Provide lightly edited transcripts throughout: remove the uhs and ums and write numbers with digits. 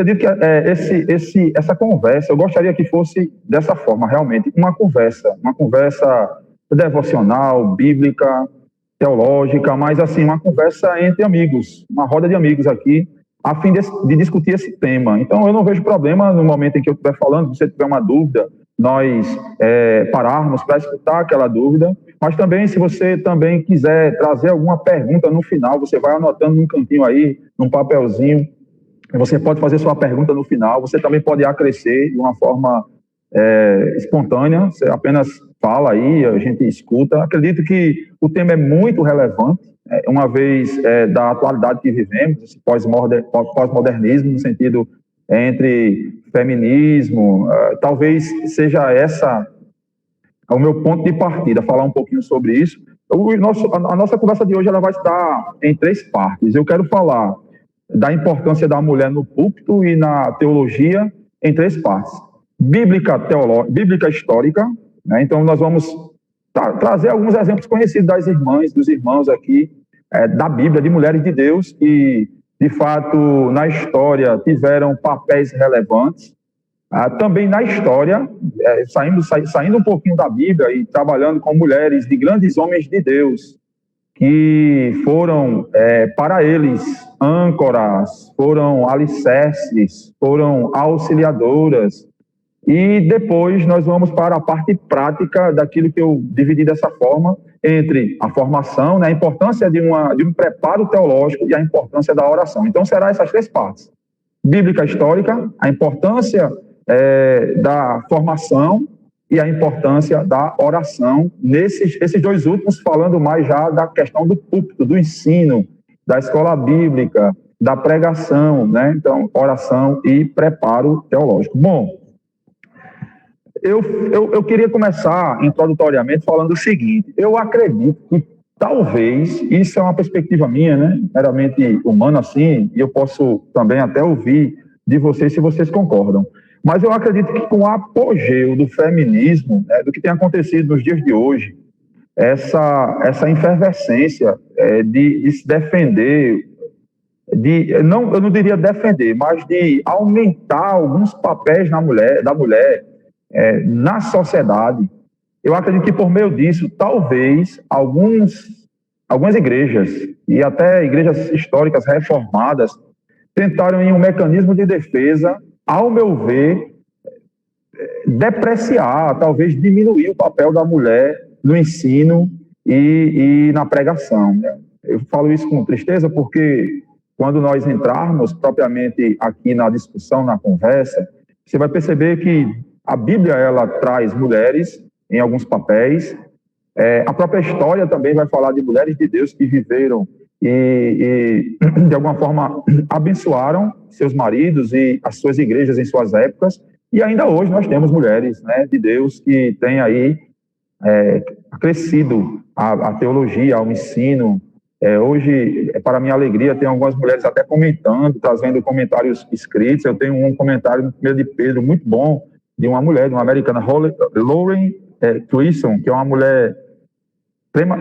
acredito que essa conversa, eu gostaria que fosse dessa forma, realmente, uma conversa devocional, bíblica, teológica, mas assim, uma conversa entre amigos, uma roda de amigos aqui, a fim de discutir esse tema. Então, eu não vejo problema no momento em que eu estiver falando, se você tiver uma dúvida, nós pararmos para escutar aquela dúvida, mas também, se você também quiser trazer alguma pergunta no final, você vai anotando num cantinho aí, num papelzinho, você pode fazer sua pergunta no final, você também pode acrescer de uma forma espontânea, você apenas fala aí, a gente escuta. Acredito que o tema é muito relevante, uma vez da atualidade que vivemos, esse pós-modernismo, no sentido entre feminismo, talvez seja essa o meu ponto de partida, falar um pouquinho sobre isso. A nossa conversa de hoje ela vai estar em 3 partes. Eu quero falar da importância da mulher no púlpito e na teologia em 3 partes. Bíblica histórica, né? Então nós vamos trazer alguns exemplos conhecidos das irmãs, dos irmãos aqui, da Bíblia, de mulheres de Deus que, de fato, na história tiveram papéis relevantes. Também na história, saindo um pouquinho da Bíblia e trabalhando com mulheres de grandes homens de Deus, que foram, para eles, âncoras, foram alicerces, foram auxiliadoras. E depois nós vamos para a parte prática daquilo que eu dividi dessa forma, entre a formação, né, a importância de um preparo teológico e a importância da oração. Então, serão essas 3 partes. Bíblica histórica, a importância da formação e a importância da oração, esses 2 últimos falando mais já da questão do púlpito, do ensino, da escola bíblica, da pregação, né? Então, oração e preparo teológico. Bom, eu queria começar introdutoriamente falando o seguinte: eu acredito que talvez, isso é uma perspectiva minha, né, meramente humana assim, e eu posso também até ouvir de vocês se vocês concordam, mas eu acredito que com o apogeu do feminismo, né, do que tem acontecido nos dias de hoje, essa efervescência de se defender, eu não diria defender, mas de aumentar alguns papéis da mulher na sociedade, eu acredito que por meio disso, talvez algumas igrejas, e até igrejas históricas reformadas, tentaram em um mecanismo de defesa, ao meu ver, depreciar, talvez diminuir o papel da mulher no ensino e na pregação, né? Eu falo isso com tristeza porque quando nós entrarmos propriamente aqui na discussão, na conversa, você vai perceber que a Bíblia ela traz mulheres em alguns papéis, a própria história também vai falar de mulheres de Deus que viveram e de alguma forma abençoaram seus maridos e as suas igrejas em suas épocas, e ainda hoje nós temos mulheres, né, de Deus que têm aí crescido a teologia, o ensino. Hoje, para minha alegria, tem algumas mulheres até comentando, trazendo comentários escritos. Eu tenho um comentário no 1 de Pedro muito bom, de uma mulher, de uma americana, Lauren Cleason, que é uma mulher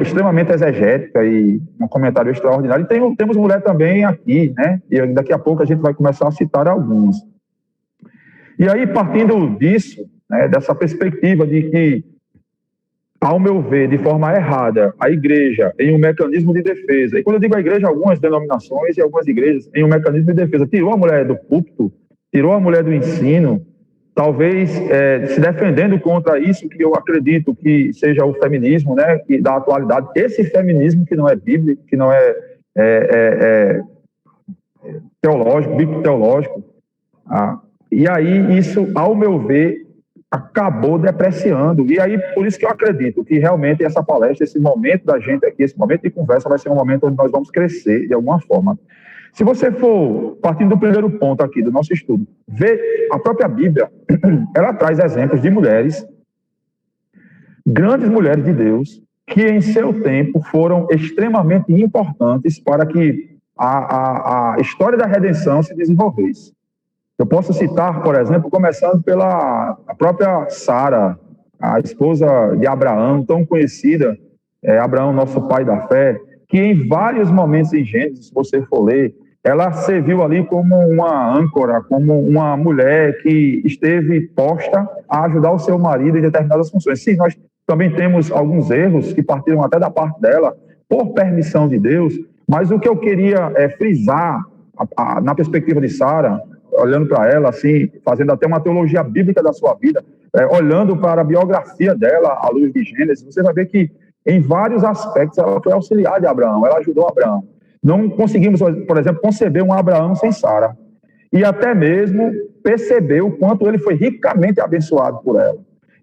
extremamente exegética e um comentário extraordinário. E temos mulher também aqui, né? E daqui a pouco a gente vai começar a citar alguns. E aí, partindo disso, né, dessa perspectiva de que, ao meu ver, de forma errada, a igreja, em um mecanismo de defesa, e quando eu digo a igreja, algumas denominações e algumas igrejas, em um mecanismo de defesa, tirou a mulher do púlpito, tirou a mulher do ensino, talvez se defendendo contra isso que eu acredito que seja o feminismo, né, que da atualidade, esse feminismo que não é bíblico, que não é teológico, bíblico teológico. E aí isso, ao meu ver, acabou depreciando. E aí, por isso que eu acredito que realmente essa palestra, esse momento da gente aqui, esse momento de conversa vai ser um momento onde nós vamos crescer de alguma forma. Se você for, partindo do primeiro ponto aqui do nosso estudo, ver a própria Bíblia, ela traz exemplos de mulheres, grandes mulheres de Deus, que em seu tempo foram extremamente importantes para que a história da redenção se desenvolvesse. Eu posso citar, por exemplo, começando pela própria Sara, a esposa de Abraão, tão conhecida, Abraão, nosso pai da fé, que em vários momentos em Gênesis, se você for ler, ela serviu ali como uma âncora, como uma mulher que esteve posta a ajudar o seu marido em determinadas funções. Sim, nós também temos alguns erros que partiram até da parte dela, por permissão de Deus, mas o que eu queria frisar na perspectiva de Sara, olhando para ela, assim, fazendo até uma teologia bíblica da sua vida, olhando para a biografia dela, à luz de Gênesis, você vai ver que, em vários aspectos, ela foi auxiliar de Abraão, ela ajudou Abraão. Não conseguimos, por exemplo, conceber um Abraão sem Sara. E até mesmo perceber o quanto ele foi ricamente abençoado por ela.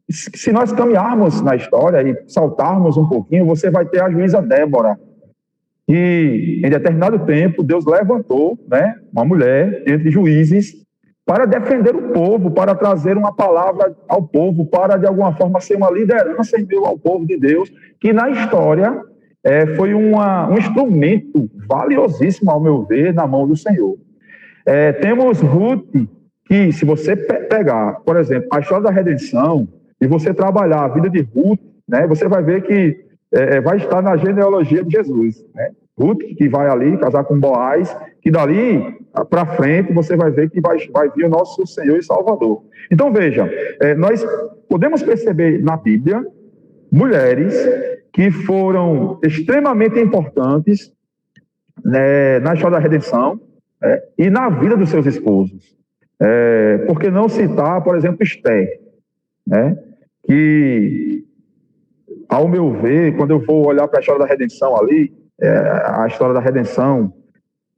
Se nós caminharmos na história e saltarmos um pouquinho, você vai ter a juíza Débora. E, em determinado tempo, Deus levantou, né, uma mulher entre juízes para defender o povo, para trazer uma palavra ao povo, para, de alguma forma, ser uma liderança em meio ao povo de Deus, que, na história, foi um instrumento valiosíssimo, ao meu ver, na mão do Senhor. Temos Ruth, que, se você pegar, por exemplo, a história da redenção, e você trabalhar a vida de Ruth, né, você vai ver que vai estar na genealogia de Jesus, né? Ruth, que vai ali casar com Boaz, que dali para frente você vai ver que vai vir o nosso Senhor e Salvador. Então, veja, nós podemos perceber na Bíblia mulheres que foram extremamente importantes, né, na história da redenção e na vida dos seus esposos. Por que não citar, por exemplo, Esther, né, que, ao meu ver, quando eu vou olhar para a história da redenção ali, a história da redenção,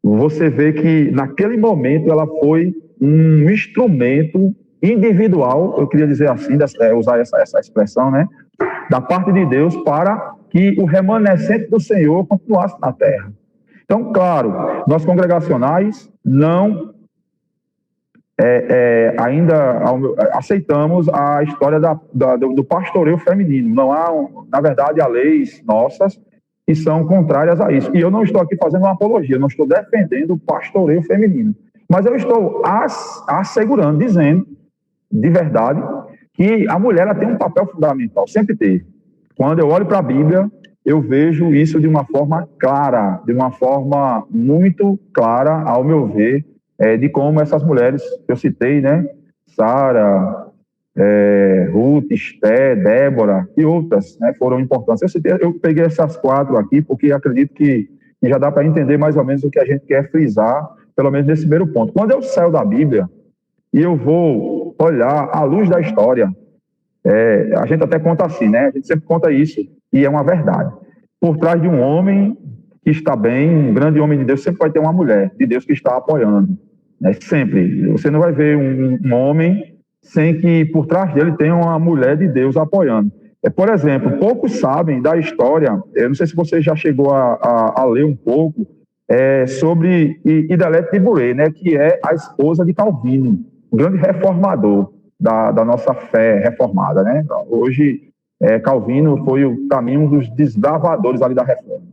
você vê que naquele momento ela foi um instrumento individual, eu queria dizer assim, usar essa expressão, né, da parte de Deus para que o remanescente do Senhor continuasse na terra. Então, claro, nós congregacionais não ainda aceitamos a história do pastoreio feminino. Não há, na verdade, há leis nossas que são contrárias a isso. E eu não estou aqui fazendo uma apologia, não estou defendendo o pastoreio feminino. Mas eu estou assegurando, dizendo, de verdade, que a mulher ela tem um papel fundamental, sempre teve. Quando eu olho para a Bíblia, eu vejo isso de uma forma clara, de uma forma muito clara, ao meu ver, de como essas mulheres que eu citei, né? Sara, Ruth, Esther, Débora e outras, né, foram importantes. Eu peguei essas 4 aqui porque acredito que já dá para entender mais ou menos o que a gente quer frisar, pelo menos nesse primeiro ponto. Quando eu saio da Bíblia e eu vou olhar à luz da história, a gente até conta assim, né? A gente sempre conta isso e é uma verdade. Por trás de um homem que está bem, um grande homem de Deus, sempre vai ter uma mulher de Deus que está apoiando, né? Sempre. Você não vai ver um homem sem que por trás dele tenha uma mulher de Deus apoiando. Por exemplo, poucos sabem da história, eu não sei se você já chegou a ler um pouco, sobre Idelete de Bouré, né, que é a esposa de Calvino, um grande reformador da nossa fé reformada, né? Hoje, Calvino foi, para mim, um dos desbravadores ali da reforma.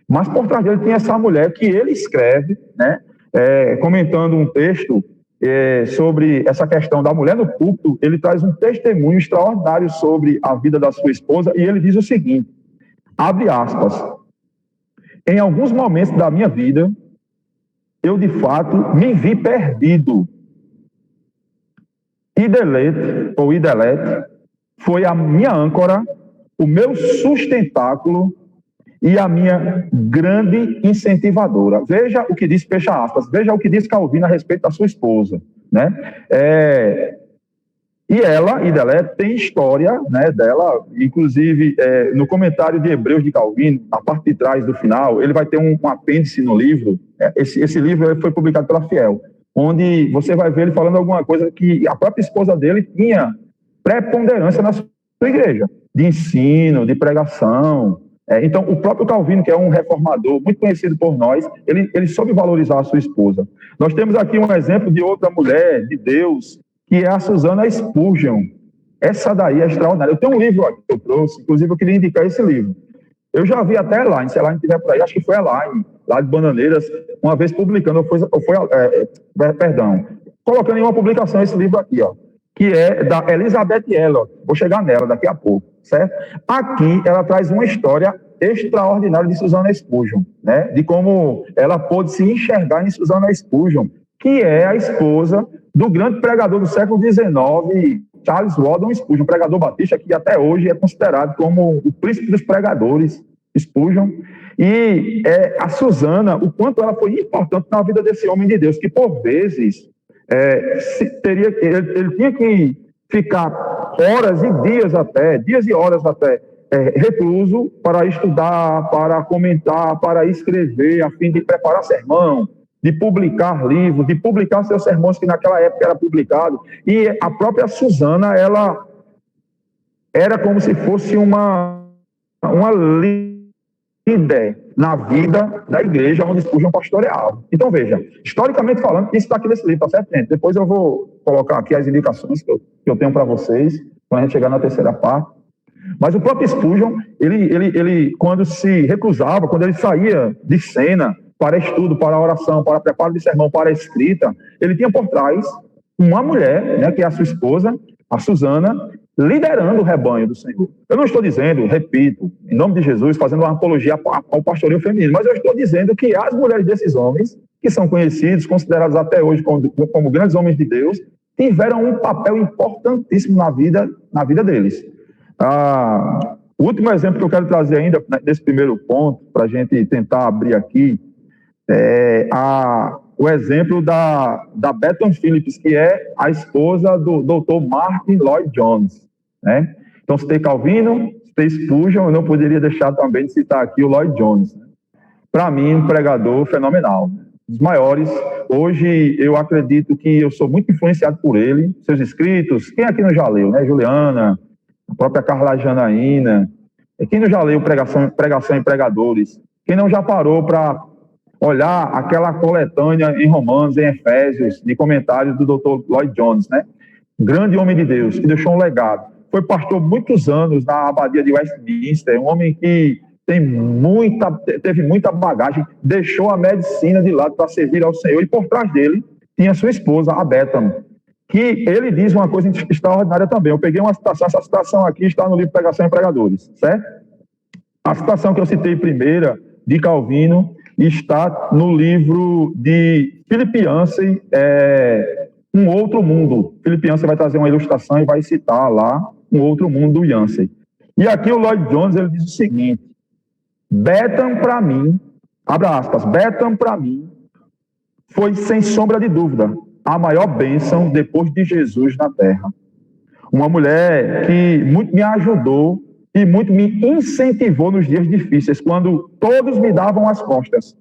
Mas por trás dele tinha essa mulher que ele escreve, né, comentando um texto sobre essa questão da mulher no púlpito. Ele traz um testemunho extraordinário sobre a vida da sua esposa e ele diz o seguinte, abre aspas, em alguns momentos da minha vida, eu de fato me vi perdido. Idelete foi a minha âncora, o meu sustentáculo e a minha grande incentivadora. Veja o que diz, fecha aspas, veja o que diz Calvino a respeito da sua esposa, né? E ela, Idelete, tem história, né, dela, inclusive no comentário de Hebreus de Calvino, na parte de trás do final, ele vai ter um apêndice no livro, esse livro foi publicado pela Fiel, onde você vai ver ele falando alguma coisa que a própria esposa dele tinha preponderância na sua igreja, de ensino, de pregação. Então, o próprio Calvino, que é um reformador muito conhecido por nós, ele soube valorizar a sua esposa. Nós temos aqui um exemplo de outra mulher de Deus, que é a Susana Spurgeon. Essa daí é extraordinária. Eu tenho um livro aqui que eu trouxe, inclusive eu queria indicar esse livro. Eu já vi até a Elaine, se a Elaine estiver por aí, acho que foi a Elaine, lá de Bananeiras, uma vez publicando, colocando em uma publicação esse livro aqui, ó, que é da Elizabeth Elliot. Vou chegar nela daqui a pouco, certo? Aqui ela traz uma história extraordinário de Susana Spurgeon, né? De como ela pôde se enxergar em Susana Spurgeon, que é a esposa do grande pregador do século XIX, Charles Waddon Spurgeon, um pregador batista que até hoje é considerado como o príncipe dos pregadores, Spurgeon. E a Susana, o quanto ela foi importante na vida desse homem de Deus, que por vezes ele tinha que ficar horas e horas até, recluso para estudar, para comentar, para escrever, a fim de preparar sermão, de publicar livros, de publicar seus sermões que naquela época era publicado. E a própria Susana, ela era como se fosse uma líder na vida da igreja onde Spurgeon pastoreava. Então, veja, historicamente falando, isso está aqui nesse livro, tá certo, gente? Depois eu vou colocar aqui as indicações que eu tenho para vocês, quando a gente chegar na terceira parte. Mas o próprio Spurgeon, ele quando se recusava, quando ele saía de cena para estudo, para oração, para preparo de sermão, para escrita, ele tinha por trás uma mulher, né, que é a sua esposa, a Susana, liderando o rebanho do Senhor. Eu não estou dizendo, repito, em nome de Jesus, fazendo uma apologia ao pastoreio feminino, mas eu estou dizendo que as mulheres desses homens, que são conhecidos, considerados até hoje como grandes homens de Deus, tiveram um papel importantíssimo na vida deles. O último exemplo que eu quero trazer ainda, nesse primeiro ponto, para a gente tentar abrir aqui, o exemplo da Bethan Phillips, que é a esposa do Dr. Martin Lloyd Jones, né? Então, citei Calvino, citei Spurgeon, eu não poderia deixar também de citar aqui o Lloyd Jones, né? Para mim, um pregador fenomenal, né? Dos maiores. Hoje, eu acredito que eu sou muito influenciado por ele, seus escritos. Quem aqui não já leu, né? Juliana, a própria Carla Janaína. Quem não já leu Pregação e Pregadores? Quem não já parou para olhar aquela coletânea em Romanos, em Efésios, de comentários do Dr. Lloyd Jones, né? Grande homem de Deus, que deixou um legado. Foi pastor muitos anos na abadia de Westminster, um homem que teve muita bagagem, deixou a medicina de lado para servir ao Senhor, e por trás dele tinha sua esposa, a Bethan, que ele diz uma coisa extraordinária também. Eu peguei uma citação, essa citação aqui está no livro Pregação e Pregadores, certo? A citação que eu citei primeira, de Calvino, está no livro de Philip Yancey, Um Outro Mundo. Philip Yancey vai trazer uma ilustração e vai citar lá Um Outro Mundo do Yancey. E aqui o Lloyd Jones, ele diz o seguinte: Bethan para mim, abre aspas, Bethan para mim foi, sem sombra de dúvida, a maior bênção depois de Jesus na Terra. Uma mulher que muito me ajudou e muito me incentivou nos dias difíceis, quando todos me davam as costas.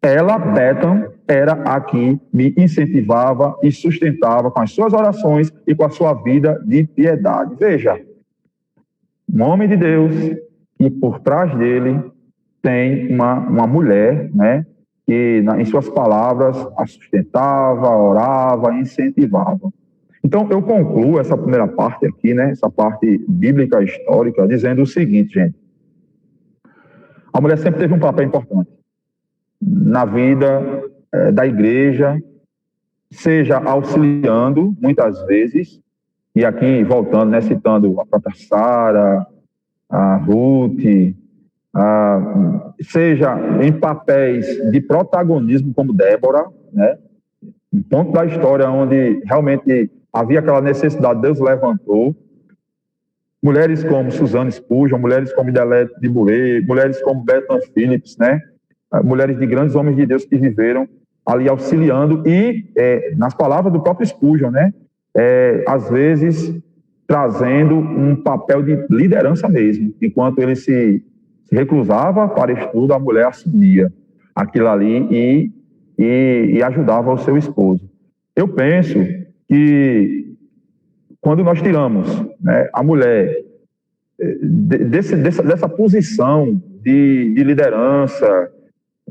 Ela, Bethan, era a que me incentivava e sustentava com as suas orações e com a sua vida de piedade. Veja, um homem de Deus, e por trás dele tem uma mulher, né, que em suas palavras a sustentava, orava, incentivava. Então, eu concluo essa primeira parte aqui, né, essa parte bíblica histórica, dizendo o seguinte, gente. A mulher sempre teve um papel importante na vida da igreja, seja auxiliando, muitas vezes, e aqui voltando, né, citando a própria Sara, a Ruth, seja em papéis de protagonismo como Débora, né, um ponto da história onde realmente havia aquela necessidade, Deus levantou. Mulheres como Susana Spurgeon, mulheres como Idelete de Boulay, mulheres como Bethan Phillips, né? Mulheres de grandes homens de Deus que viveram ali auxiliando e, nas palavras do próprio Spurgeon, né? Às vezes trazendo um papel de liderança mesmo. Enquanto ele se recusava para estudo, a mulher assumia aquilo ali e ajudava o seu esposo. Eu penso que quando nós tiramos, né, a mulher dessa posição de liderança,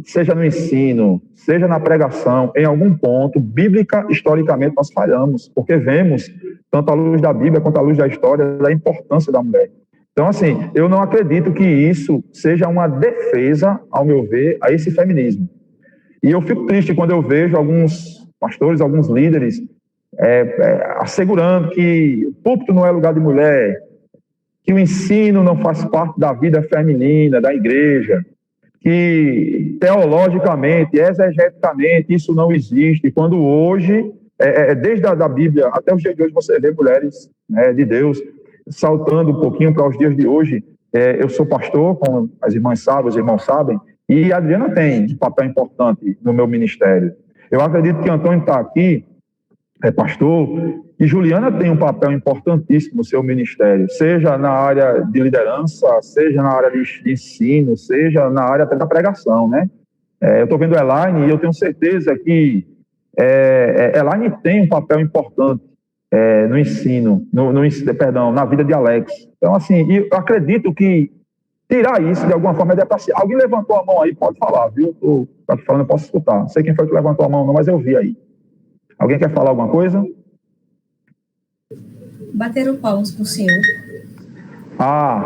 seja no ensino, seja na pregação, em algum ponto, bíblica, historicamente, nós falhamos, porque vemos, tanto à luz da Bíblia quanto à luz da história, da importância da mulher. Então, assim, eu não acredito que isso seja uma defesa, ao meu ver, a esse feminismo. E eu fico triste quando eu vejo alguns pastores, alguns líderes assegurando que o púlpito não é lugar de mulher, que o ensino não faz parte da vida feminina, da igreja, que teologicamente, exegeticamente, isso não existe, quando hoje, desde a Bíblia até os dias de hoje, você vê mulheres, né, de Deus, saltando um pouquinho para os dias de hoje. Eu sou pastor, como as irmãs sabem, os irmãos sabem, e a Adriana tem um papel importante no meu ministério. Eu acredito que Antônio está aqui, é pastor, e Juliana tem um papel importantíssimo no seu ministério, seja na área de liderança, seja na área de ensino, seja na área até da pregação, né? Eu estou vendo Elaine e eu tenho certeza que Elaine tem um papel importante no ensino, perdão, na vida de Alex. Então, assim, eu acredito que tirar isso de alguma forma é depreciar. Alguém levantou a mão aí, pode falar, viu? Estou aqui falando, eu posso escutar. Não sei quem foi que levantou a mão, não, mas eu vi aí. Alguém quer falar alguma coisa? Bateram palmas por senhor.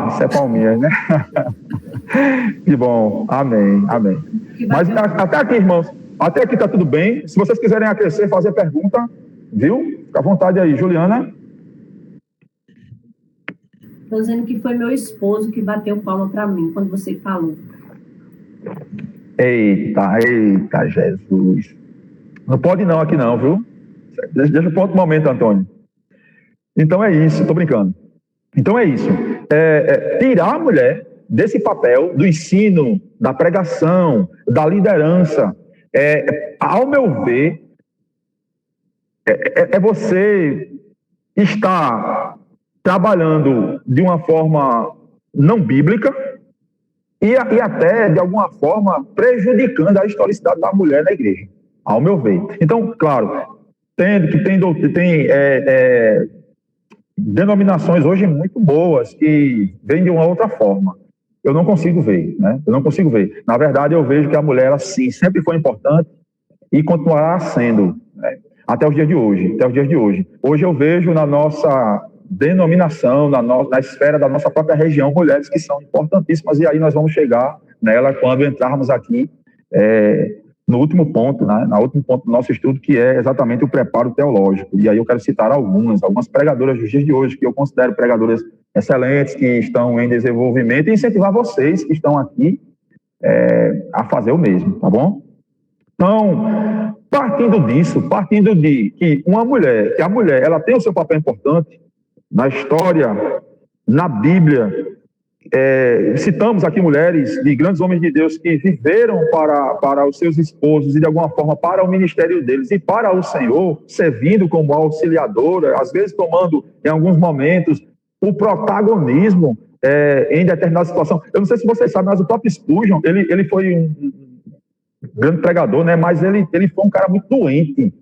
Isso é Palmeiras, né? Que bom, amém, amém. Mas até aqui, irmãos, até aqui está tudo bem. Se vocês quiserem acrescer, fazer pergunta, viu? Fica à vontade aí, Juliana. Estou dizendo que foi meu esposo que bateu palma para mim quando você falou. Eita, Jesus. Não pode não aqui não, viu? Deixa para outro momento, Antônio. Então é isso, estou brincando. Então é isso. Tirar a mulher desse papel do ensino, da pregação, da liderança, ao meu ver, você estar trabalhando de uma forma não bíblica e até, de alguma forma, prejudicando a historicidade da mulher na igreja, ao meu ver. Então, claro, tem denominações hoje muito boas que vêm de uma outra forma. Eu não consigo ver, né? Eu não consigo ver. Na verdade, eu vejo que a mulher, ela, sim, sempre foi importante e continuará sendo, né? Até os dias de hoje. Hoje eu vejo na nossa denominação, na esfera da nossa própria região, mulheres que são importantíssimas, e aí nós vamos chegar nela quando entrarmos aqui no último ponto, né? No último ponto do nosso estudo, que é exatamente o preparo teológico. E aí eu quero citar algumas pregadoras dos dias de hoje, que eu considero pregadoras excelentes, que estão em desenvolvimento, e incentivar vocês que estão aqui a fazer o mesmo, tá bom? Então, partindo de que a mulher, ela tem o seu papel importante na história, na Bíblia. Citamos aqui mulheres de grandes homens de Deus que viveram para os seus esposos e, de alguma forma, para o ministério deles e para o Senhor, servindo como auxiliadora, às vezes tomando, em alguns momentos, o protagonismo em determinada situação. Eu não sei se vocês sabem, mas o próprio Spurgeon, ele foi um grande pregador, né? Mas ele foi um cara muito doente.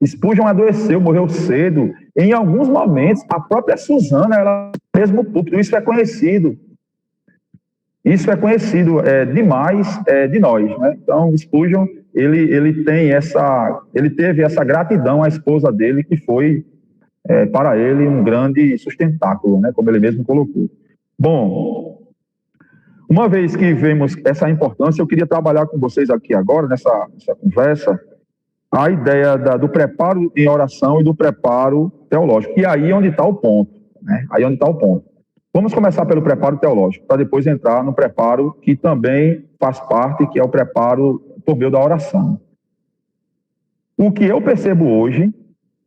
Spurgeon adoeceu, morreu cedo. Em alguns momentos, a própria Susana, ela mesmo púlpito, isso é conhecido demais de nós, né? Então, Spurgeon, ele teve essa gratidão à esposa dele, que foi para ele um grande sustentáculo, né? Como ele mesmo colocou. Bom, uma vez que vemos essa importância, eu queria trabalhar com vocês aqui agora, nessa conversa, a ideia do preparo em oração e do preparo teológico. E aí é onde está o ponto, né? Aí é onde está o ponto. Vamos começar pelo preparo teológico, para depois entrar no preparo que também faz parte, que é o preparo por meio da oração. O que eu percebo hoje,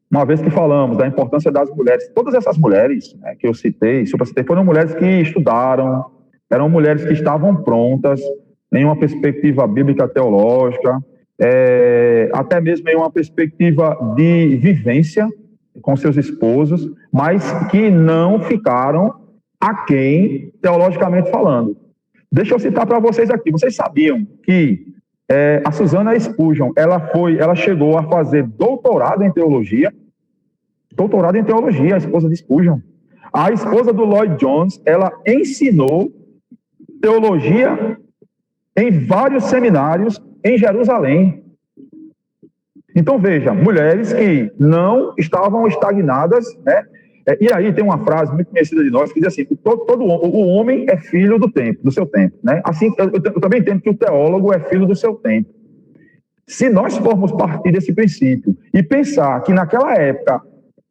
uma vez que falamos da importância das mulheres, todas essas mulheres, né, que eu citei, foram mulheres que estudaram, eram mulheres que estavam prontas em uma perspectiva bíblica teológica, até mesmo em uma perspectiva de vivência com seus esposos, mas que não ficaram aquém, teologicamente falando. Deixa eu citar para vocês aqui. Vocês sabiam que a Susana Spurgeon, ela chegou a fazer doutorado em teologia, a esposa de Spurgeon. A esposa do Lloyd Jones, ela ensinou teologia em vários seminários em Jerusalém. Então, veja, mulheres que não estavam estagnadas, né? E aí tem uma frase muito conhecida de nós que diz assim: o homem é filho do seu tempo, né? Assim, eu também entendo que o teólogo é filho do seu tempo. Se nós formos partir desse princípio e pensar que naquela época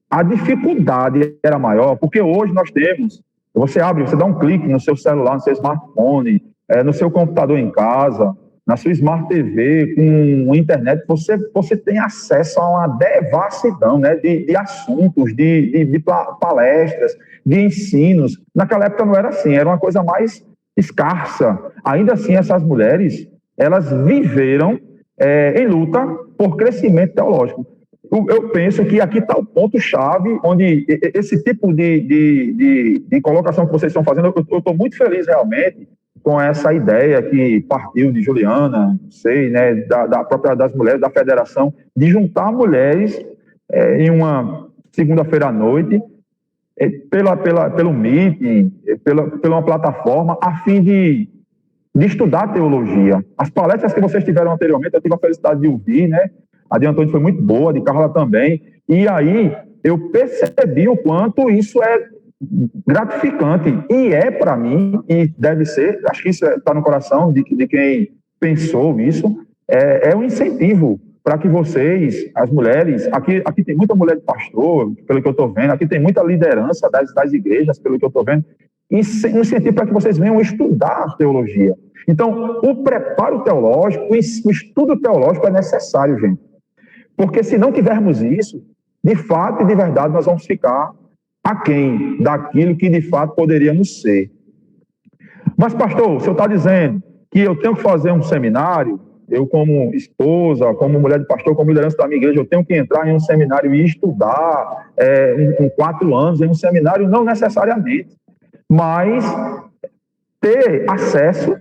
a dificuldade era maior, porque hoje nós temos Você abre, você dá um clique no seu celular, no seu smartphone, no seu computador em casa, na sua Smart TV, com internet, você tem acesso a uma devassidão, né, de assuntos, de palestras, de ensinos. Naquela época não era assim, era uma coisa mais escassa. Ainda assim, essas mulheres, elas viveram em luta por crescimento teológico. Eu penso que aqui está o ponto-chave, onde esse tipo de colocação que vocês estão fazendo, eu estou muito feliz realmente com essa ideia que partiu de Juliana, não sei, né, da própria das mulheres, da federação, de juntar mulheres em uma segunda-feira à noite, pelo Meeting, pela uma plataforma, a fim de estudar teologia. As palestras que vocês tiveram anteriormente, eu tive a felicidade de ouvir, né? A de Antônio foi muito boa, a de Carla também, e aí eu percebi o quanto isso é gratificante, e para mim, e deve ser, acho que isso está no coração de quem pensou isso, é um incentivo para que vocês, as mulheres, aqui tem muita mulher de pastor, pelo que eu estou vendo, aqui tem muita liderança das igrejas, pelo que eu estou vendo, e um incentivo para que vocês venham estudar teologia. Então, o preparo teológico, o estudo teológico é necessário, gente, porque se não tivermos isso, de fato e de verdade, nós vamos ficar aquém daquilo que de fato poderíamos ser. Mas, pastor, o senhor está dizendo que eu tenho que fazer um seminário, eu como esposa, como mulher de pastor, como liderança da minha igreja, eu tenho que entrar em um seminário e estudar em 4 anos em um seminário? Não necessariamente, mas ter acesso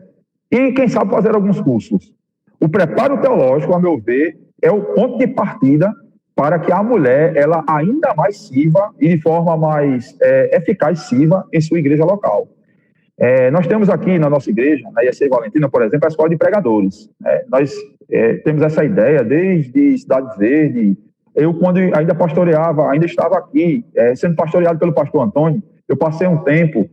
e, quem sabe, fazer alguns cursos. O preparo teológico, a meu ver, é o ponto de partida para que a mulher, ela ainda mais sirva e de forma mais eficaz sirva em sua igreja local. Nós temos aqui na nossa igreja, na IEC Valentina, por exemplo, a escola de pregadores. Nós temos essa ideia desde Cidade Verde. Eu, quando ainda pastoreava, ainda estava aqui, sendo pastoreado pelo pastor Antônio, eu passei um tempo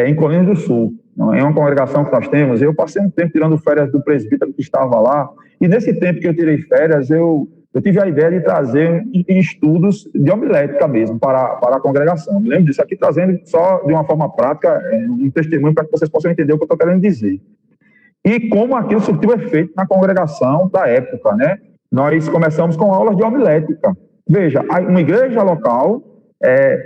em Colinas do Sul, em uma congregação que nós temos. Eu passei um tempo tirando férias do presbítero que estava lá, e nesse tempo que eu tirei férias, eu tive a ideia de trazer estudos de homilética mesmo para a congregação. Me lembro disso aqui, trazendo só de uma forma prática, um testemunho para que vocês possam entender o que eu estou querendo dizer. E como aquilo surtiu efeito na congregação da época, né? Nós começamos com aulas de homilética. Veja, uma igreja local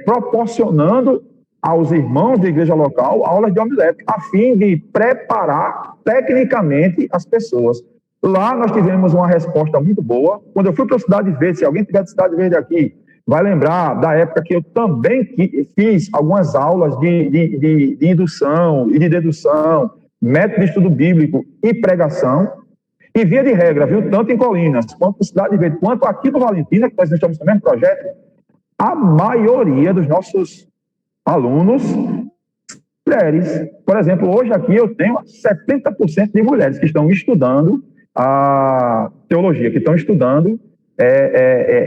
proporcionando aos irmãos da igreja local aulas de homilética, a fim de preparar tecnicamente as pessoas. Lá nós tivemos uma resposta muito boa. Quando eu fui para a Cidade Verde, se alguém tiver de Cidade Verde aqui, vai lembrar da época que eu também fiz algumas aulas de indução e de dedução, método de estudo bíblico e pregação. E via de regra, viu, tanto em Colinas, quanto na Cidade Verde, quanto aqui no Valentina, que nós estamos no mesmo projeto, a maioria dos nossos alunos mulheres. Por exemplo, hoje aqui eu tenho 70% de mulheres que estão estudando a teologia, que estão estudando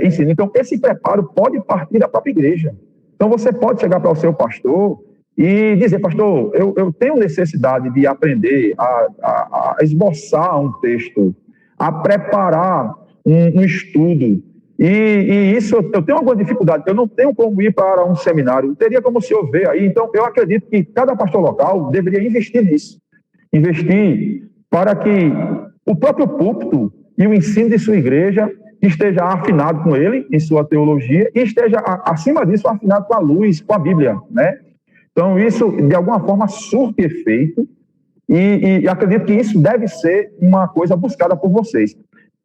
ensino. Então, esse preparo pode partir da própria igreja. Então, você pode chegar para o seu pastor e dizer: pastor, eu tenho necessidade de aprender a esboçar um texto, a preparar um estudo, e isso eu tenho alguma dificuldade, eu não tenho como ir para um seminário, teria como o senhor ver aí. Então, eu acredito que cada pastor local deveria investir nisso, investir para que o próprio púlpito e o ensino de sua igreja esteja afinado com ele, em sua teologia, e esteja, acima disso, afinado com a luz, com a Bíblia, né? Então, isso, de alguma forma, surte efeito, e acredito que isso deve ser uma coisa buscada por vocês.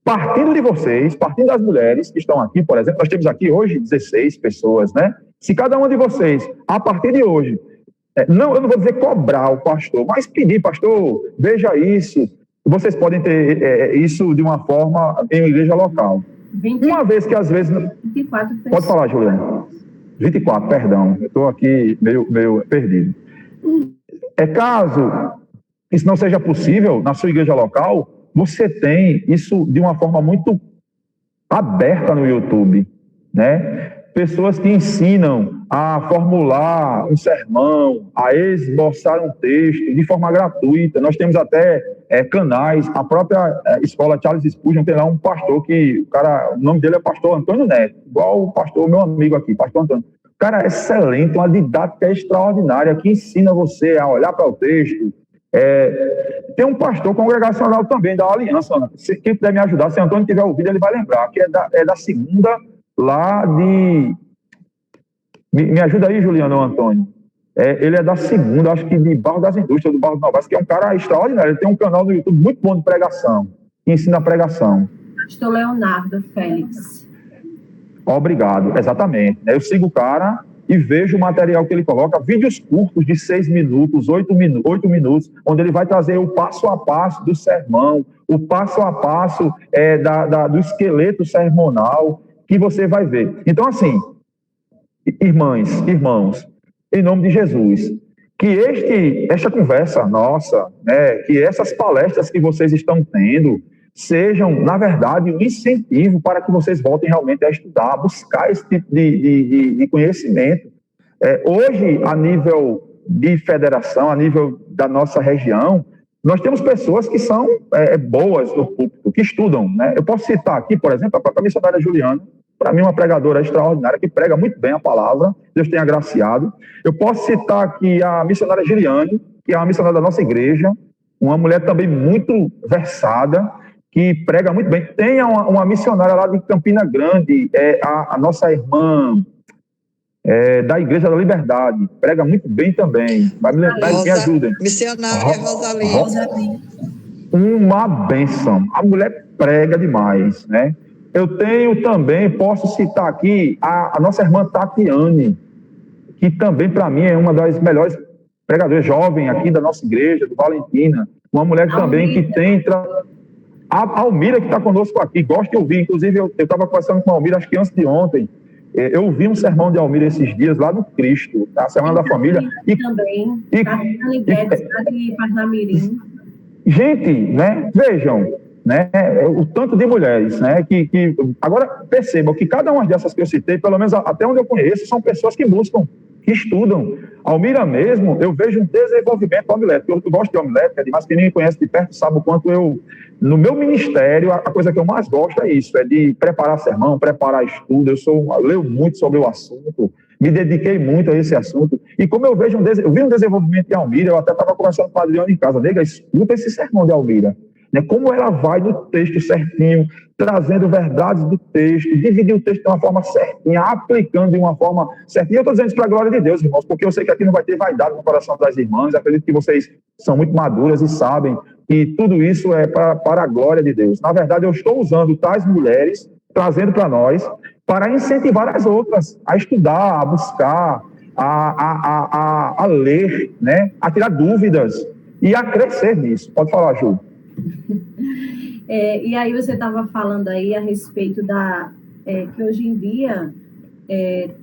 Partindo de vocês, partindo das mulheres que estão aqui, por exemplo, nós temos aqui hoje 16 pessoas, né? Se cada uma de vocês, a partir de hoje, eu não vou dizer cobrar o pastor, mas pedir: pastor, veja isso. Vocês podem ter isso de uma forma em uma igreja local. Uma vez que às vezes... 24 pessoas. Pode falar, Juliana. 24, perdão. Eu estou aqui meio perdido. Caso isso não seja possível na sua igreja local, você tem isso de uma forma muito aberta no YouTube, né? Pessoas que ensinam a formular um sermão, a esboçar um texto de forma gratuita. Nós temos até canais. A própria escola Charles Spurgeon tem lá um pastor que, o nome dele é pastor Antônio Neto, igual o pastor, meu amigo aqui, pastor Antônio. Cara, é excelente, uma didática extraordinária que ensina você a olhar para o texto. Tem um pastor congregacional também da Aliança, né? Se quem puder me ajudar, se Antônio tiver ouvido, ele vai lembrar, que é da segunda lá de... Me ajuda aí, Juliano ou Antônio. Ele é da segunda, acho que de Barro das Indústrias, do Barro do Novaes, que é um cara extraordinário. Ele tem um canal no YouTube muito bom de pregação, que ensina a pregação. Pastor Leonardo Félix. Obrigado, exatamente. Eu sigo o cara e vejo o material que ele coloca, vídeos curtos de 6 minutos, 8 minutos, onde ele vai trazer o passo a passo do sermão, o passo a passo do esqueleto sermonal, que você vai ver. Então, assim, irmãos, em nome de Jesus, que esta conversa nossa, né, que essas palestras que vocês estão tendo, sejam, na verdade, um incentivo para que vocês voltem realmente a estudar, a buscar esse tipo de conhecimento. Hoje, a nível de federação, a nível da nossa região, nós temos pessoas que são boas no púlpito, que estudam, né? Eu posso citar aqui, por exemplo, a própria missionária Juliana, para mim uma pregadora extraordinária, que prega muito bem a palavra, Deus tem agraciado. Eu posso citar aqui a missionária Giliane, que é uma missionária da nossa igreja, uma mulher também muito versada, que prega muito bem. Tem uma missionária lá de Campina Grande, a nossa irmã da Igreja da Liberdade, prega muito bem também. Me ajudem. Missionária Rosalie. Uma bênção. A mulher prega demais, né? Eu tenho também, posso citar aqui, a nossa irmã Tatiane, que também, para mim, é uma das melhores pregadoras jovem aqui da nossa igreja, do Valentina. Uma mulher também que tem... A Almira, que está conosco aqui, gosta de ouvir. Inclusive, eu estava conversando com a Almira, acho que antes de ontem. Eu ouvi um sermão de Almira esses dias, lá no Cristo, a Semana da Família. Também, lá de Parnamirim. Gente, né, vejam, né, o tanto de mulheres, né, que agora percebam que cada uma dessas que eu citei, pelo menos até onde eu conheço, são pessoas que buscam, que estudam. Almira mesmo, eu vejo um desenvolvimento homilético. Eu gosto de homilética, mas quem me conhece de perto sabe o quanto no meu ministério, a coisa que eu mais gosto é isso, é de preparar sermão, preparar estudo. Eu leio muito sobre o assunto, me dediquei muito a esse assunto, e como eu vi um desenvolvimento de Almira, eu até estava conversando com a Adriana em casa, nega, escuta esse sermão de Almira, né? Como ela vai no texto certinho, trazendo verdades do texto, dividir o texto de uma forma certinha, aplicando de uma forma certinha. Eu estou dizendo isso para a glória de Deus, irmãos, porque eu sei que aqui não vai ter vaidade no coração das irmãs, acredito que vocês são muito maduras e sabem que tudo isso é para a glória de Deus. Na verdade, eu estou usando tais mulheres, trazendo para nós, para incentivar as outras a estudar, a buscar, a ler, né? A tirar dúvidas e a crescer nisso. Pode falar, Ju. E aí você estava falando aí a respeito que hoje em dia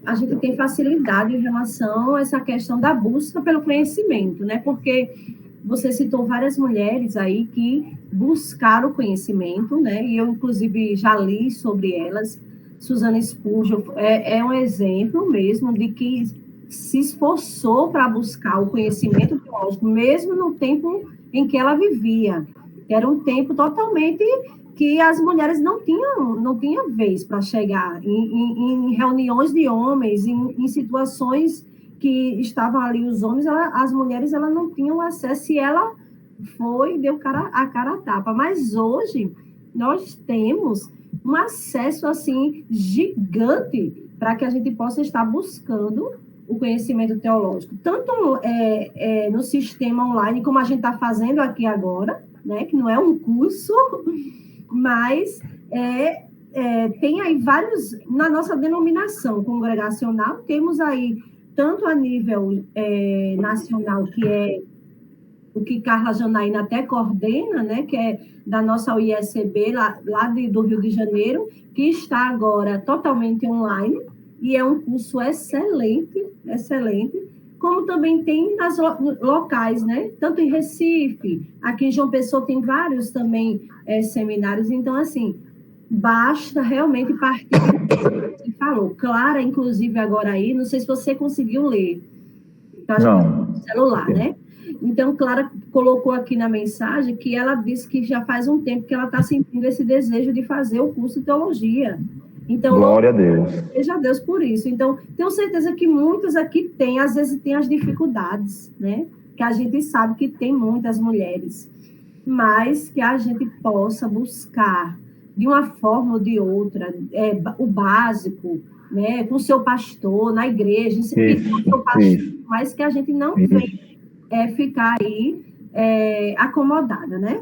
a gente tem facilidade em relação a essa questão da busca pelo conhecimento, né? Porque você citou várias mulheres aí que buscaram o conhecimento, né? E eu, inclusive, já li sobre elas. Susana Spurgeon é um exemplo mesmo de que se esforçou para buscar o conhecimento teológico, mesmo no tempo em que ela vivia. Era um tempo totalmente que as mulheres não tinham vez para chegar em reuniões de homens, em situações que estavam ali os homens, as mulheres não tinham acesso, e ela deu a cara a tapa. Mas hoje nós temos um acesso assim gigante para que a gente possa estar buscando o conhecimento teológico, tanto no sistema online, como a gente está fazendo aqui agora, né, que não é um curso, mas tem aí vários, na nossa denominação congregacional, temos aí, tanto a nível nacional, que é o que Carla Janaína até coordena, né, que é da nossa UISCB, lá do Rio de Janeiro, que está agora totalmente online, e é um curso excelente, como também tem nas locais, né, tanto em Recife, aqui em João Pessoa tem vários também seminários. Então, assim, basta realmente partir do que você falou. Clara, inclusive, agora aí, não sei se você conseguiu ler, Não. No celular, né? Então, Clara colocou aqui na mensagem que ela disse que já faz um tempo que ela está sentindo esse desejo de fazer o curso de teologia. Então, glória a Deus. Seja Deus por isso. Então, tenho certeza que muitos aqui têm, às vezes tem as dificuldades, né? Que a gente sabe que tem muitas mulheres, mas que a gente possa buscar de uma forma ou de outra o básico, né? Com o seu pastor, na igreja, com o seu pastor, mas que a gente não venha ficar aí acomodada, né?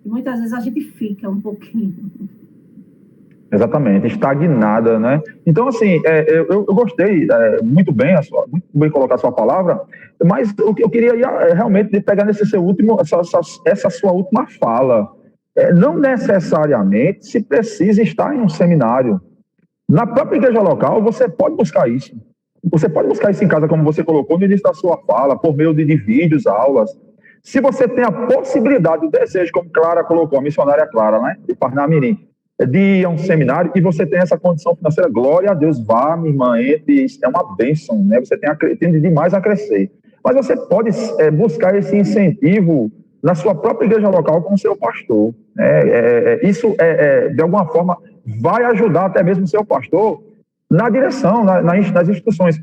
Muitas vezes a gente fica um pouquinho. Exatamente, estagnada, né? Então, assim, eu gostei muito bem colocar a sua palavra, mas o que eu queria realmente pegar nesse seu último, essa sua última fala. Não necessariamente se precisa estar em um seminário. Na própria igreja local, você pode buscar isso. Você pode buscar isso em casa, como você colocou no início da sua fala, por meio de vídeos, aulas. Se você tem a possibilidade, o desejo, como Clara colocou, a missionária Clara, né, de Parnamirim, de ir a um seminário e você tem essa condição financeira, glória a Deus, vá, minha irmã, entre, isso é uma bênção, né? Você tem demais a crescer. Mas você pode buscar esse incentivo na sua própria igreja local com o seu pastor. Isso, de alguma forma, vai ajudar até mesmo o seu pastor na direção, nas instituições.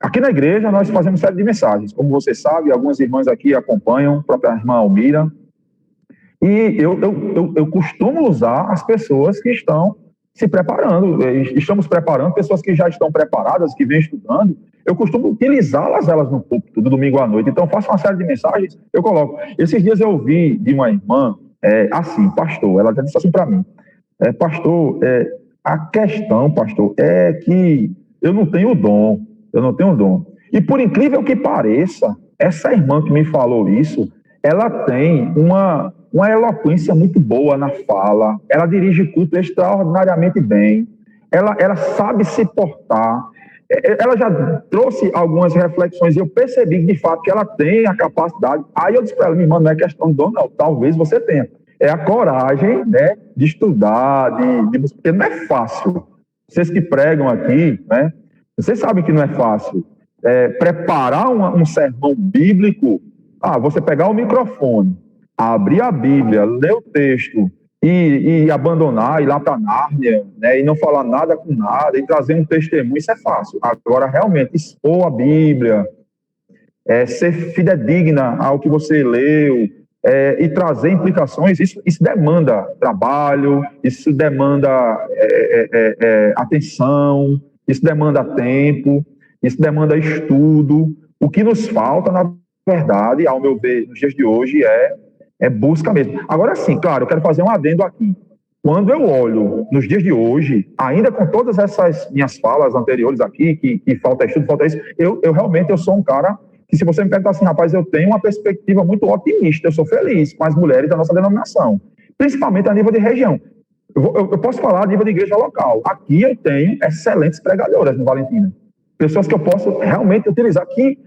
Aqui na igreja, nós fazemos série de mensagens. Como você sabe, algumas irmãs aqui acompanham, a própria irmã Almira. E eu costumo usar as pessoas que estão se preparando. Estamos preparando pessoas que já estão preparadas, que vêm estudando. Eu costumo utilizá-las elas no púlpito, do domingo à noite. Então, faço uma série de mensagens, eu coloco. Esses dias eu ouvi de uma irmã, assim, pastor, ela disse assim para mim, pastor, a questão, pastor, é que eu não tenho dom. E por incrível que pareça, essa irmã que me falou isso, ela tem uma eloquência muito boa na fala, ela dirige culto extraordinariamente bem, ela sabe se portar, ela já trouxe algumas reflexões e eu percebi de fato que ela tem a capacidade. Aí eu disse para ela, minha irmã, não é questão de dom, não, talvez você tenha. É a coragem, né, de estudar, porque não é fácil. Vocês que pregam aqui, né, vocês sabem que não é fácil. Preparar um sermão bíblico, você pegar o microfone, abrir a Bíblia, ler o texto e abandonar, ir lá para Nárnia, né, e não falar nada com nada, e trazer um testemunho, isso é fácil. Agora, realmente, expor a Bíblia, ser fidedigna ao que você leu, e trazer implicações, isso demanda trabalho, isso demanda atenção, isso demanda tempo, isso demanda estudo. O que nos falta, na verdade, ao meu ver, nos dias de hoje, é busca mesmo. Agora sim, claro, eu quero fazer um adendo aqui. Quando eu olho nos dias de hoje, ainda com todas essas minhas falas anteriores aqui, que falta estudo, falta isso, eu realmente sou um cara que, se você me perguntar assim, rapaz, eu tenho uma perspectiva muito otimista, eu sou feliz com as mulheres da nossa denominação, principalmente a nível de região. Eu posso falar a nível de igreja local. Aqui eu tenho excelentes pregadoras no Valentina. Pessoas que eu posso realmente utilizar aqui.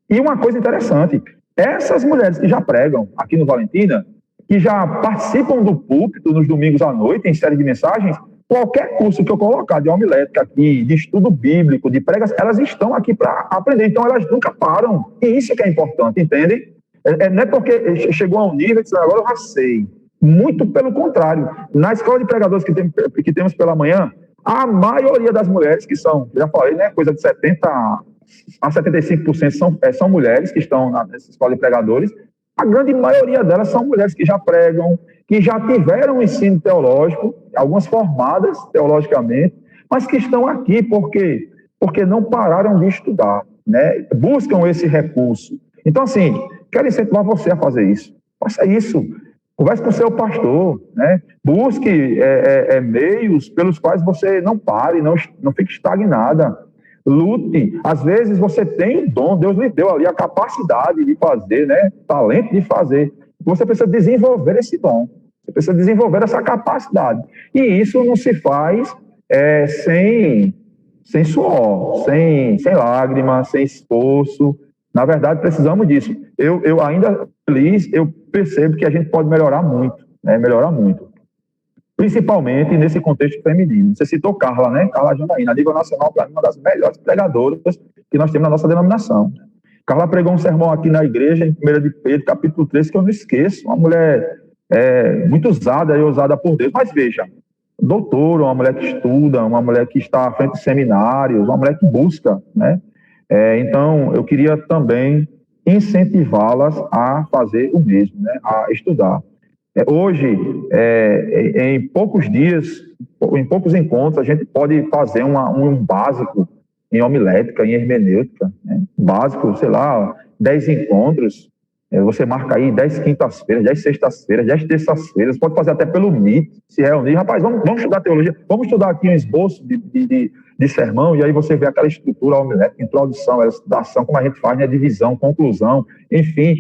E uma coisa interessante, essas mulheres que já pregam aqui no Valentina, que já participam do púlpito nos domingos à noite, em série de mensagens, qualquer curso que eu colocar de homilética aqui, de estudo bíblico, de pregas, elas estão aqui para aprender. Então, elas nunca param. E isso que é importante, entende? Não é porque chegou a um nível que agora eu já sei. Muito pelo contrário. Na escola de pregadores que temos pela manhã, a maioria das mulheres que são, já falei, né, coisa de 70% a 75% são mulheres que estão nessa escola de pregadores. A grande maioria delas são mulheres que já pregam, que já tiveram um ensino teológico, algumas formadas teologicamente, mas que estão aqui porque não pararam de estudar, né? Buscam esse recurso. Então, assim, quero incentivar você a fazer isso. Faça isso. Converse com o seu pastor, né? Busque meios pelos quais você não pare, não fique estagnada. Lute. Às vezes você tem o dom, Deus lhe deu ali a capacidade de fazer, né? Talento de fazer. Você precisa desenvolver esse dom. Você precisa desenvolver essa capacidade. E isso não se faz sem suor, sem lágrimas, sem esforço. Na verdade, precisamos disso. Eu ainda feliz, eu percebo que a gente pode melhorar muito, né? Melhorar muito. Principalmente nesse contexto feminino. Você citou Carla, né? Carla Janaína, a nível nacional, para mim, uma das melhores pregadoras que nós temos na nossa denominação. Carla pregou um sermão aqui na igreja, em 1 de Pedro, capítulo 3, que eu não esqueço. Uma mulher muito usada e ousada por Deus. Mas veja, doutora, uma mulher que estuda, uma mulher que está à frente de seminários, uma mulher que busca, né? Então, eu queria também incentivá-las a fazer o mesmo, né? A estudar. Hoje, em poucos dias, em poucos encontros, a gente pode fazer um básico em homilética, em hermenêutica, né? Básico, sei lá, 10 encontros, você marca aí 10 quintas-feiras, 10 sextas-feiras, 10 terças-feiras, pode fazer até pelo Meet, se reunir, rapaz, vamos estudar teologia, vamos estudar aqui um esboço de sermão, e aí você vê aquela estrutura homilética, introdução, elucidação, como a gente faz, né? Divisão, conclusão, enfim,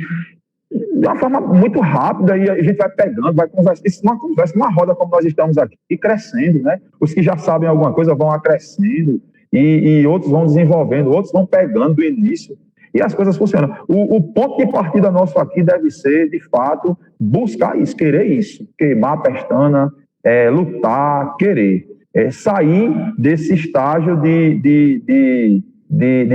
de uma forma muito rápida, e a gente vai pegando, vai conversando, isso numa conversa, numa roda como nós estamos aqui, e crescendo, né? Os que já sabem alguma coisa vão acrescendo, e outros vão desenvolvendo, outros vão pegando do início, e as coisas funcionam. O ponto de partida nosso aqui deve ser, de fato, buscar isso, querer isso, queimar a pestana, lutar, querer, sair desse estágio de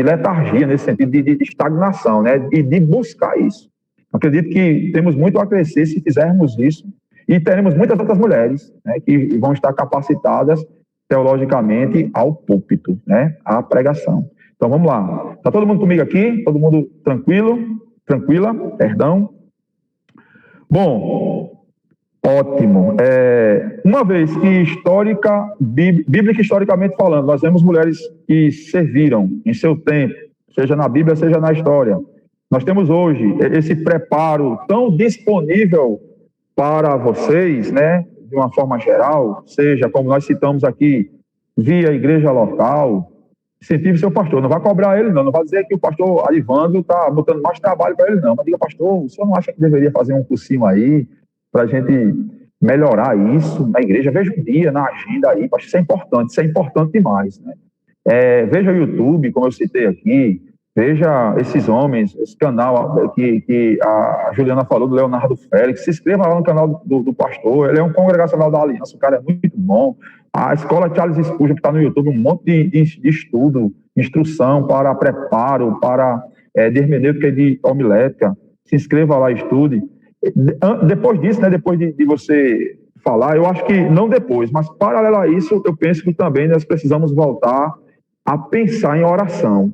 letargia, nesse sentido de estagnação, né? E de buscar isso. Acredito que temos muito a crescer se fizermos isso, e teremos muitas outras mulheres, né, que vão estar capacitadas teologicamente ao púlpito, né, à pregação. Então vamos lá. Está todo mundo comigo aqui? Todo mundo tranquilo? Tranquila? Perdão. Bom, ótimo. Uma vez que bíblica historicamente falando, nós vemos mulheres que serviram em seu tempo, seja na Bíblia, seja na história. Nós temos hoje esse preparo tão disponível para vocês, né, de uma forma geral, seja, como nós citamos aqui, via igreja local. Incentive seu pastor, não vai cobrar ele não vai dizer que o pastor Arivando está botando mais trabalho para ele não, mas diga, pastor, o senhor não acha que deveria fazer um cursinho aí, para a gente melhorar isso na igreja? Veja um dia na agenda aí, acho que isso é importante demais, né? Veja o YouTube, como eu citei aqui, veja esses homens, esse canal que a Juliana falou, do Leonardo Félix, se inscreva lá no canal do pastor, ele é um congregacional da Aliança, o cara é muito bom. A escola Charles Spurgeon, que está no YouTube, um monte de estudo, instrução para preparo, para de hermenêutica e de homilética, se inscreva lá e estude. Depois disso, né, depois de você falar, eu acho que não depois, mas paralelo a isso, eu penso que também nós precisamos voltar a pensar em oração.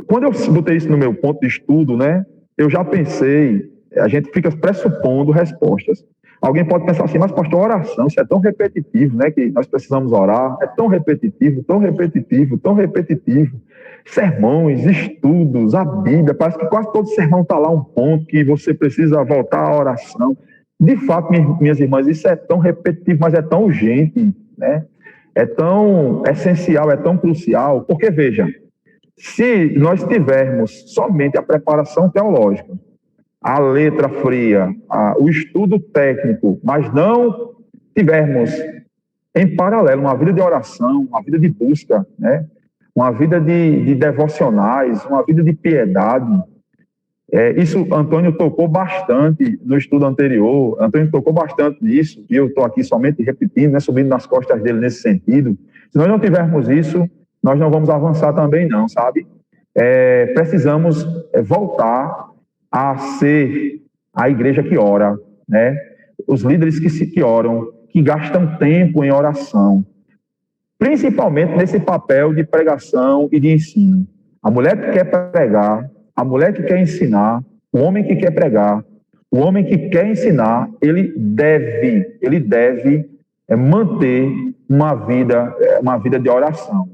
Quando eu botei isso no meu ponto de estudo, né, eu já pensei, a gente fica pressupondo respostas. Alguém pode pensar assim, mas pastor, oração, isso é tão repetitivo, né, que nós precisamos orar, é tão repetitivo, tão repetitivo, tão repetitivo. Sermões, estudos, a Bíblia, parece que quase todo sermão está lá um ponto que você precisa voltar à oração. De fato, minhas irmãs, isso é tão repetitivo, mas é tão urgente, né? É tão essencial, é tão crucial, porque veja, se nós tivermos somente a preparação teológica, a letra fria, o estudo técnico, mas não tivermos em paralelo uma vida de oração, uma vida de busca, né? Uma vida de devocionais, uma vida de piedade. Isso Antônio tocou bastante no estudo anterior, Antônio tocou bastante nisso, e eu estou aqui somente repetindo, né, subindo nas costas dele nesse sentido. Se nós não tivermos isso, nós não vamos avançar também não, sabe? Precisamos voltar a ser a igreja que ora, né? Os líderes que oram, que gastam tempo em oração, principalmente nesse papel de pregação e de ensino. A mulher que quer pregar, a mulher que quer ensinar, o homem que quer pregar, o homem que quer ensinar, ele deve manter uma vida de oração.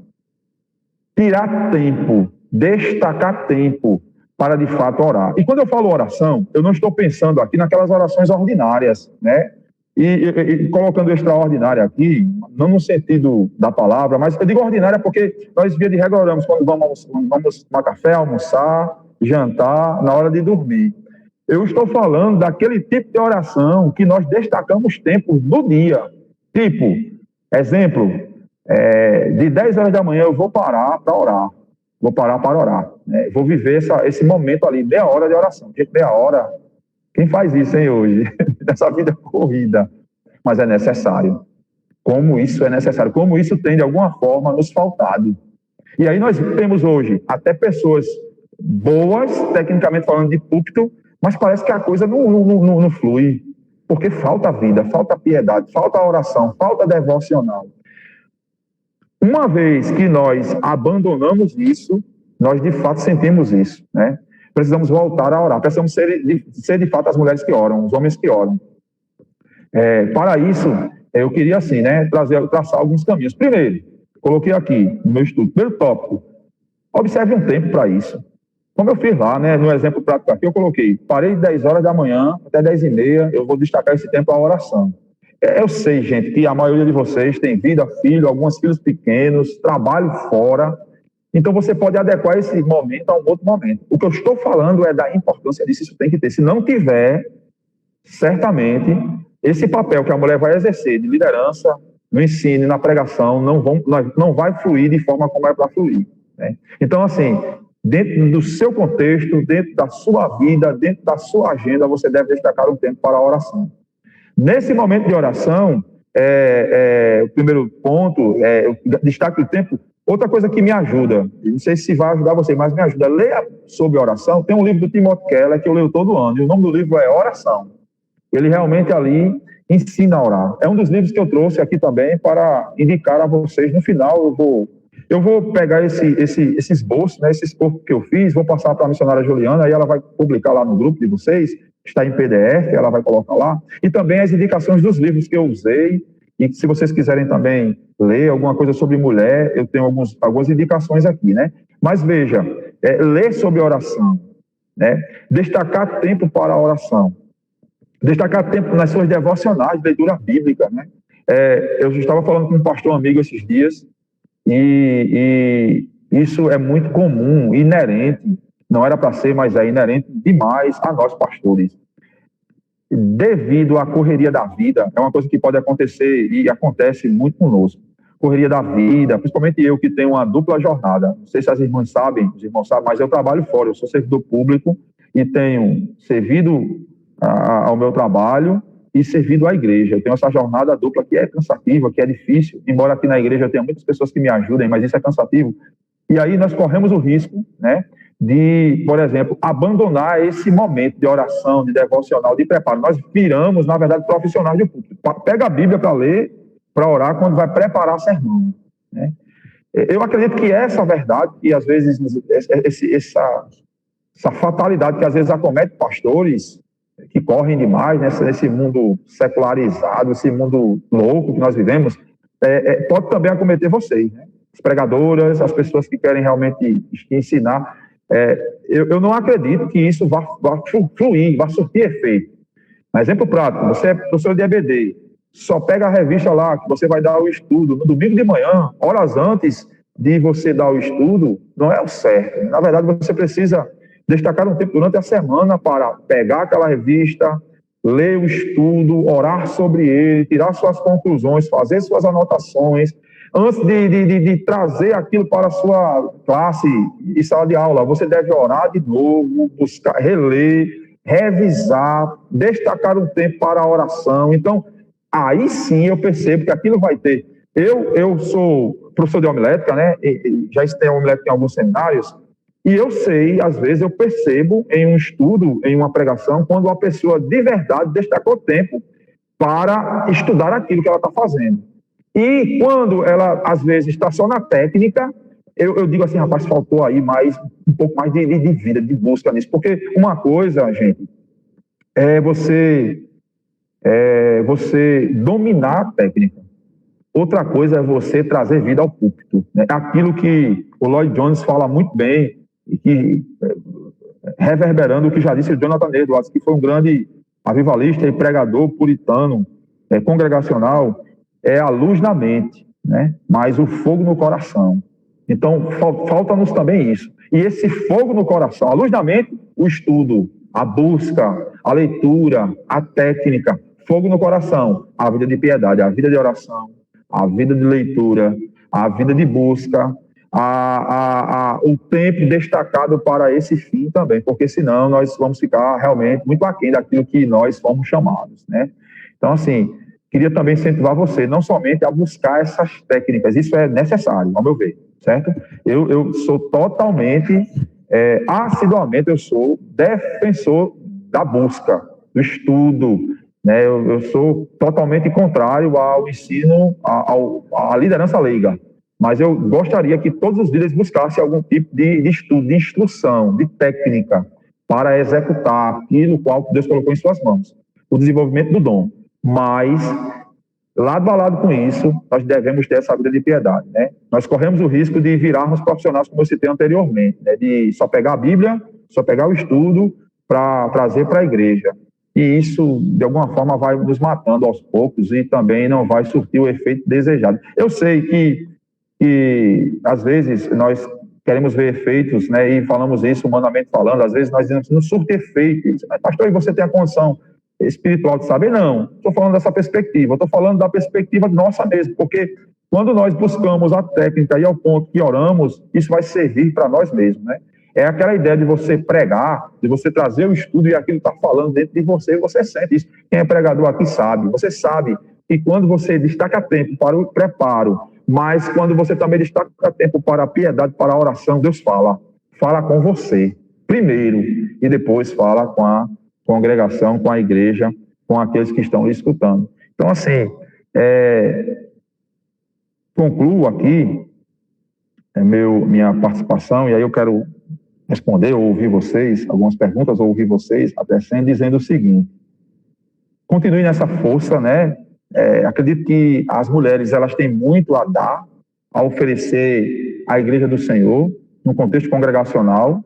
Tirar tempo, destacar tempo para de fato orar. E quando eu falo oração, eu não estou pensando aqui naquelas orações ordinárias, né? E colocando extraordinária aqui, não no sentido da palavra, mas eu digo ordinária porque nós, via de regra, oramos quando vamos tomar café, almoçar, jantar, na hora de dormir. Eu estou falando daquele tipo de oração que nós destacamos tempo do dia. Tipo, exemplo, de 10 horas da manhã eu vou parar para orar. Vou parar para orar. Né? Vou viver esse momento ali, meia hora de oração. Gente, meia hora, quem faz isso, hein, hoje? Nessa vida corrida. Mas é necessário. Como isso é necessário. Como isso tem, de alguma forma, nos faltado. E aí nós temos hoje até pessoas boas, tecnicamente falando de púlpito, mas parece que a coisa não flui. porque falta vida, falta piedade, falta oração, falta devocional. Uma vez que nós abandonamos isso, nós de fato sentimos isso, né? Precisamos voltar a orar, precisamos ser de fato as mulheres que oram, os homens que oram. Para isso, eu queria assim, né, traçar alguns caminhos. Primeiro, coloquei aqui no meu estudo, primeiro tópico, observe um tempo para isso. Como eu fiz lá, né, no exemplo prático aqui, eu coloquei, parei de 10 horas da manhã até 10h30, eu vou destacar esse tempo à oração. Eu sei, gente, que a maioria de vocês tem vida, filho, alguns filhos pequenos, trabalho fora, então você pode adequar esse momento a um outro momento. O que eu estou falando é da importância disso, isso tem que ter. Se não tiver, certamente, esse papel que a mulher vai exercer de liderança, no ensino e na pregação, não vai fluir de forma como é para fluir, né? Então, assim, dentro do seu contexto, dentro da sua vida, dentro da sua agenda, você deve destacar um tempo para a oração. Nesse momento de oração, o primeiro ponto, eu destaco o tempo. Outra coisa que me ajuda, não sei se vai ajudar você, mas me ajuda, leia sobre oração. Tem um livro do Timothy Keller que eu leio todo ano, e o nome do livro é Oração. Ele realmente ali ensina a orar. É um dos livros que eu trouxe aqui também para indicar a vocês. No final, eu vou pegar esse esboço, né, esse escopo que eu fiz, vou passar para a missionária Juliana, aí ela vai publicar lá no grupo de vocês, está em PDF, ela vai colocar lá, e também as indicações dos livros que eu usei, e se vocês quiserem também ler alguma coisa sobre mulher, eu tenho algumas indicações aqui, né? Mas veja, ler sobre oração, né? Destacar tempo para a oração, destacar tempo nas suas devocionais, leitura bíblica, né? Eu estava falando com um pastor amigo esses dias, e isso é muito comum, inerente, não era para ser, mas é inerente demais a nós pastores. Devido à correria da vida, é uma coisa que pode acontecer e acontece muito conosco. Correria da vida, principalmente eu que tenho uma dupla jornada. Não sei se as irmãs sabem, os irmãos sabem, mas eu trabalho fora, eu sou servidor público e tenho servido ao meu trabalho e servido à igreja. Eu tenho essa jornada dupla que é cansativa, que é difícil, embora aqui na igreja eu tenha muitas pessoas que me ajudem, mas isso é cansativo. E aí nós corremos o risco, né, de, por exemplo, abandonar esse momento de oração, de devocional, de preparo. Nós viramos, na verdade, profissionais de culto. Pega a Bíblia para ler, para orar, quando vai preparar sermão, né? Eu acredito que essa verdade, e às vezes essa fatalidade que às vezes acomete pastores que correm demais nesse mundo secularizado, esse mundo louco que nós vivemos, pode também acometer vocês, né? As pregadoras, as pessoas que querem realmente ensinar. Eu não acredito que isso vá fluir, vá surtir efeito. Um exemplo prático, você é professor de EBD, só pega a revista lá, que você vai dar o estudo no domingo de manhã, horas antes de você dar o estudo, não é o certo. Na verdade, você precisa destacar um tempo durante a semana para pegar aquela revista, ler o estudo, orar sobre ele, tirar suas conclusões, fazer suas anotações, antes de trazer aquilo para a sua classe e sala de aula. Você deve orar de novo, buscar, reler, revisar, destacar um tempo para a oração. Então, aí sim eu percebo que aquilo vai ter. Eu sou professor de homilética, né? Já ensinei homilética em alguns seminários, e eu sei, às vezes eu percebo em um estudo, em uma pregação, quando uma pessoa de verdade destacou tempo para estudar aquilo que ela está fazendo. E quando ela, às vezes, está só na técnica, eu digo assim, rapaz, faltou aí um pouco mais de vida, de busca nisso. Porque uma coisa, gente, é você dominar a técnica. Outra coisa é você trazer vida ao púlpito, né? Aquilo que o Lloyd Jones fala muito bem, e que, reverberando o que já disse o Jonathan Edwards, que foi um grande avivalista e pregador puritano, congregacional, é a luz na mente, né? Mas o fogo no coração. Então, falta-nos também isso. E esse fogo no coração, a luz na mente, o estudo, a busca, a leitura, a técnica, fogo no coração, a vida de piedade, a vida de oração, a vida de leitura, a vida de busca, o tempo destacado para esse fim também, porque senão nós vamos ficar realmente muito aquém daquilo que nós fomos chamados, né? Então, assim, queria também incentivar você, não somente a buscar essas técnicas, isso é necessário, ao meu ver, certo? Eu sou totalmente, assiduamente, eu sou defensor da busca, do estudo, né? Eu sou totalmente contrário ao ensino, à liderança leiga, mas eu gostaria que todos os líderes buscassem algum tipo de estudo, de instrução, de técnica, para executar aquilo qual Deus colocou em suas mãos, o desenvolvimento do dom. Mas, lado a lado com isso, nós devemos ter essa vida de piedade, né? Nós corremos o risco de virarmos profissionais, como eu citei anteriormente, né? De só pegar a Bíblia, só pegar o estudo para trazer para a igreja. E isso, de alguma forma, vai nos matando aos poucos e também não vai surtir o efeito desejado. Eu sei que às vezes, nós queremos ver efeitos, né? E falamos isso humanamente falando, às vezes nós dizemos, não surte efeito. Mas, pastor, e você tem a condição espiritual de saber? Não, estou falando dessa perspectiva, estou falando da perspectiva nossa mesmo, porque quando nós buscamos a técnica e ao ponto que oramos, isso vai servir para nós mesmos, né? É aquela ideia de você pregar, de você trazer o estudo e aquilo está falando dentro de você, você sente isso. Quem é pregador aqui sabe, você sabe que quando você destaca tempo para o preparo, mas quando você também destaca tempo para a piedade, para a oração, Deus fala com você primeiro e depois fala com a congregação, com a igreja, com aqueles que estão lhe escutando. Então, assim, concluo aqui minha participação, e aí eu quero responder ou ouvir vocês, algumas perguntas, ou ouvir vocês, até dizendo o seguinte: continue nessa força, né? Acredito que as mulheres, elas têm muito a dar, a oferecer à Igreja do Senhor, no contexto congregacional.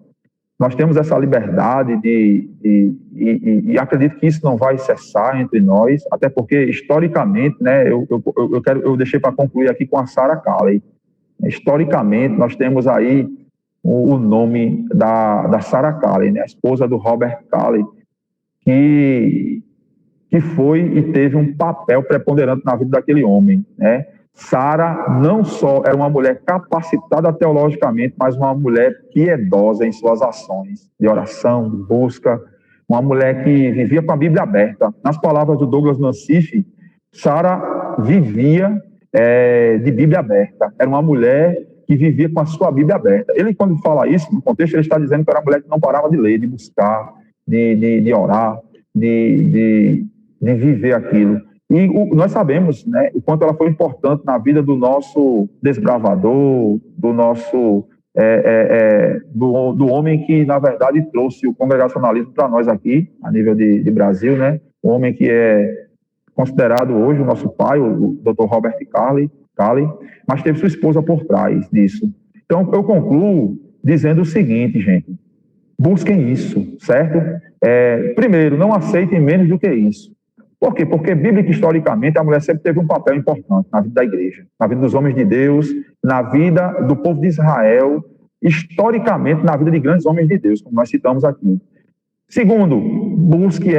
Nós temos essa liberdade e acredito que isso não vai cessar entre nós, até porque, historicamente, né, eu deixei para concluir aqui com a Sarah Calley. Historicamente, nós temos aí o nome da Sarah Calley, né, a esposa do Robert Calley, que foi e teve um papel preponderante na vida daquele homem, né? Sarah não só era uma mulher capacitada teologicamente, mas uma mulher piedosa em suas ações de oração, de busca, uma mulher que vivia com a Bíblia aberta. Nas palavras do Douglas Nassif, Sarah vivia de Bíblia aberta. Era uma mulher que vivia com a sua Bíblia aberta. Ele, quando fala isso, no contexto, ele está dizendo que era uma mulher que não parava de ler, de buscar, de orar, de viver aquilo. E nós sabemos, né, o quanto ela foi importante na vida do nosso desbravador, do nosso do homem que, na verdade, trouxe o congregacionalismo para nós aqui, a nível de Brasil, né? O homem que é considerado hoje o nosso pai, o Dr. Robert Calley, mas teve sua esposa por trás disso. Então, eu concluo dizendo o seguinte, gente: busquem isso, certo? Primeiro, não aceitem menos do que isso. Por quê? Porque, bíblica, historicamente, a mulher sempre teve um papel importante na vida da igreja, na vida dos homens de Deus, na vida do povo de Israel, historicamente, na vida de grandes homens de Deus, como nós citamos aqui. Segundo, busque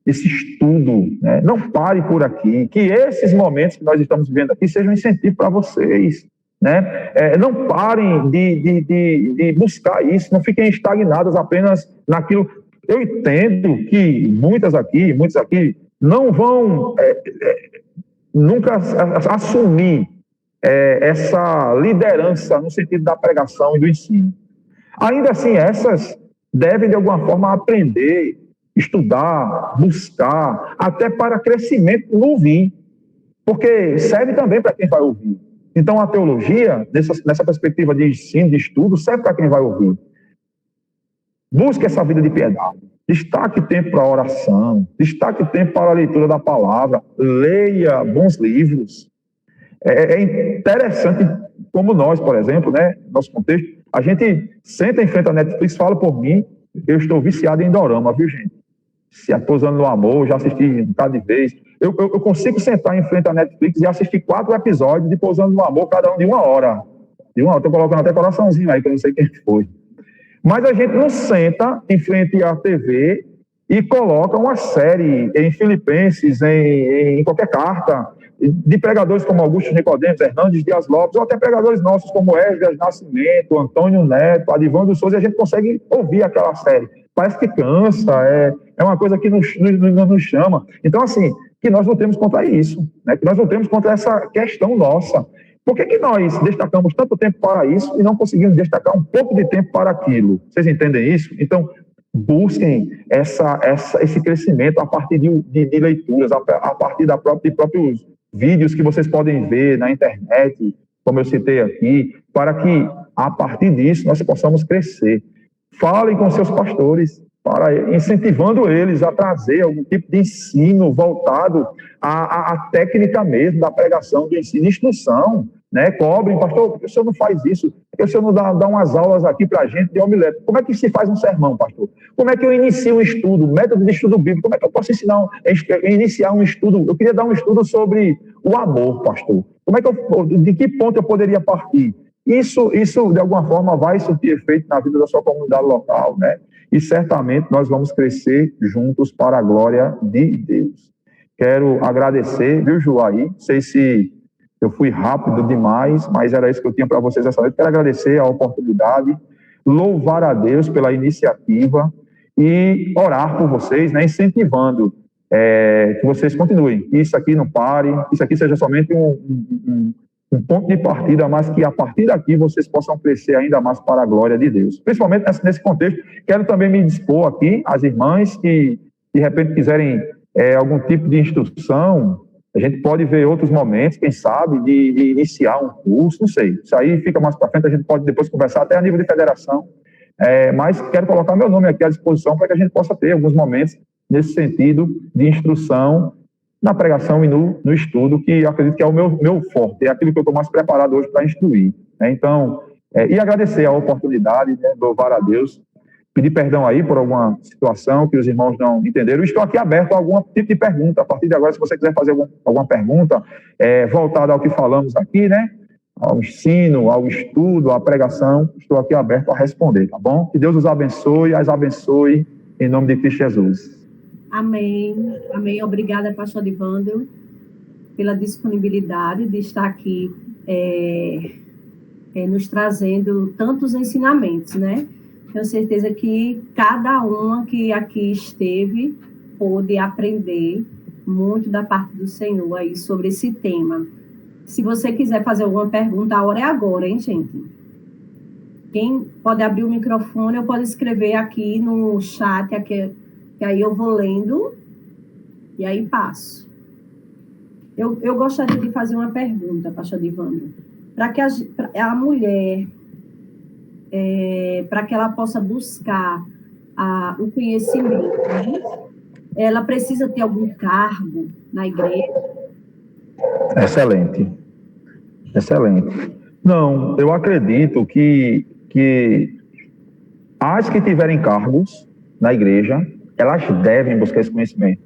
esse estudo, né? Não pare por aqui, que esses momentos que nós estamos vivendo aqui sejam um incentivo para vocês, né? Não parem de buscar isso, não fiquem estagnados apenas naquilo. Eu entendo que muitos aqui não vão nunca assumir essa liderança no sentido da pregação e do ensino. Ainda assim, essas devem, de alguma forma, aprender, estudar, buscar, até para crescimento no ouvir, porque serve também para quem vai ouvir. Então, a teologia, nessa perspectiva de ensino, de estudo, serve para quem vai ouvir. Busque essa vida de piedade. Destaque tempo para a oração. Destaque tempo para a leitura da palavra. Leia bons livros. É interessante como nós, por exemplo, né, nosso contexto, a gente senta em frente à Netflix, fala por mim, eu estou viciado em dorama, viu, gente? Se Pousando no Amor, já assisti um bocado de vez. Eu consigo sentar em frente à Netflix e assistir 4 episódios de Pousando no Amor, cada um de 1 hora. Estou colocando até coraçãozinho aí, que eu não sei quem foi. Mas a gente não senta em frente à TV e coloca uma série em Filipenses, em qualquer carta, de pregadores como Augusto Nicodemos, Hernandes Dias Lopes, ou até pregadores nossos como Esdras Nascimento, Antônio Neto, Adivando Souza, e a gente consegue ouvir aquela série. Parece que cansa, é uma coisa que nos chama. Então, assim, que nós lutemos contra isso, né? Que nós lutemos contra essa questão nossa. Por que nós destacamos tanto tempo para isso e não conseguimos destacar um pouco de tempo para aquilo? Vocês entendem isso? Então, busquem esse crescimento a partir de leituras, a partir de próprios vídeos que vocês podem ver na internet, como eu citei aqui, para que, a partir disso, nós possamos crescer. Falem com seus pastores, incentivando eles a trazer algum tipo de ensino voltado à técnica mesmo da pregação, do ensino, instrução, né? Cobrem, pastor, por que o senhor não faz isso? Por que o senhor não dá umas aulas aqui para a gente de homilética? Como é que se faz um sermão, pastor? Como é que eu inicio um estudo, método de estudo bíblico? Como é que eu posso iniciar um estudo? Eu queria dar um estudo sobre o amor, pastor. De que ponto eu poderia partir? Isso, de alguma forma, vai surtir efeito na vida da sua comunidade local, né? E certamente nós vamos crescer juntos para a glória de Deus. Quero agradecer, viu, Joaí? Não sei se eu fui rápido demais, mas era isso que eu tinha para vocês essa noite. Quero agradecer a oportunidade, louvar a Deus pela iniciativa e orar por vocês, né? Incentivando que vocês continuem, que isso aqui não pare, que isso aqui seja somente um ponto de partida, mas que a partir daqui vocês possam crescer ainda mais para a glória de Deus. Principalmente nesse contexto, quero também me dispor aqui às irmãs que de repente quiserem algum tipo de instrução. A gente pode ver outros momentos, quem sabe, de iniciar um curso, não sei. Isso aí fica mais para frente, a gente pode depois conversar até a nível de federação. Mas quero colocar meu nome aqui à disposição para que a gente possa ter alguns momentos nesse sentido de instrução na pregação e no estudo, que eu acredito que é o meu forte, é aquilo que eu estou mais preparado hoje para instruir. Né? Então, e agradecer a oportunidade, né? Louvar a Deus, pedir perdão aí por alguma situação que os irmãos não entenderam. Estou aqui aberto a algum tipo de pergunta. A partir de agora, se você quiser fazer alguma pergunta voltada ao que falamos aqui, né? Ao ensino, ao estudo, à pregação, estou aqui aberto a responder, tá bom? Que Deus os abençoe, as abençoe, em nome de Cristo Jesus. Amém. Amém. Obrigada, pastor Divandro, pela disponibilidade de estar aqui nos trazendo tantos ensinamentos, né? Tenho certeza que cada uma que aqui esteve pôde aprender muito da parte do Senhor aí sobre esse tema. Se você quiser fazer alguma pergunta, a hora é agora, hein, gente? Quem pode abrir o microfone ou pode escrever aqui no chat, aqui, que aí eu vou lendo e aí passo. Eu gostaria de fazer uma pergunta, pastor Divandro. Para que a mulher, para que ela possa buscar o conhecimento, né? Ela precisa ter algum cargo na igreja? Excelente. Excelente. Não, eu acredito que as que tiverem cargos na igreja, elas devem buscar esse conhecimento.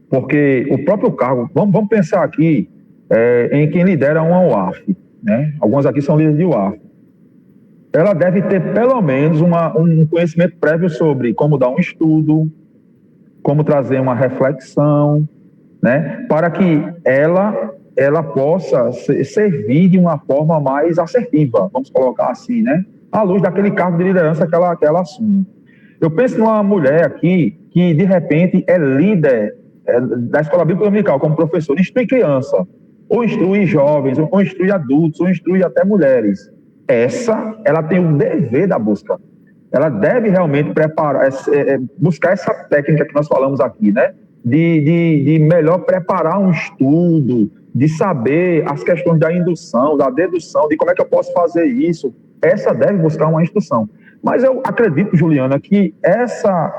Porque o próprio cargo, vamos pensar aqui em quem lidera uma UAF, né? Alguns aqui são líderes de UAF. Ela deve ter pelo menos um conhecimento prévio sobre como dar um estudo, como trazer uma reflexão, né? Para que ela possa servir de uma forma mais assertiva, vamos colocar assim, né? À luz daquele cargo de liderança que ela assume. Eu penso numa mulher aqui que, de repente, é líder da Escola Bíblica Dominical, como professor, instrui criança, ou instrui jovens, ou instrui adultos, ou instrui até mulheres. Ela tem o dever da busca. Ela deve realmente buscar essa técnica que nós falamos aqui, né? De melhor preparar um estudo, de saber as questões da indução, da dedução, de como é que eu posso fazer isso. Essa deve buscar uma instrução. Mas eu acredito, Juliana, que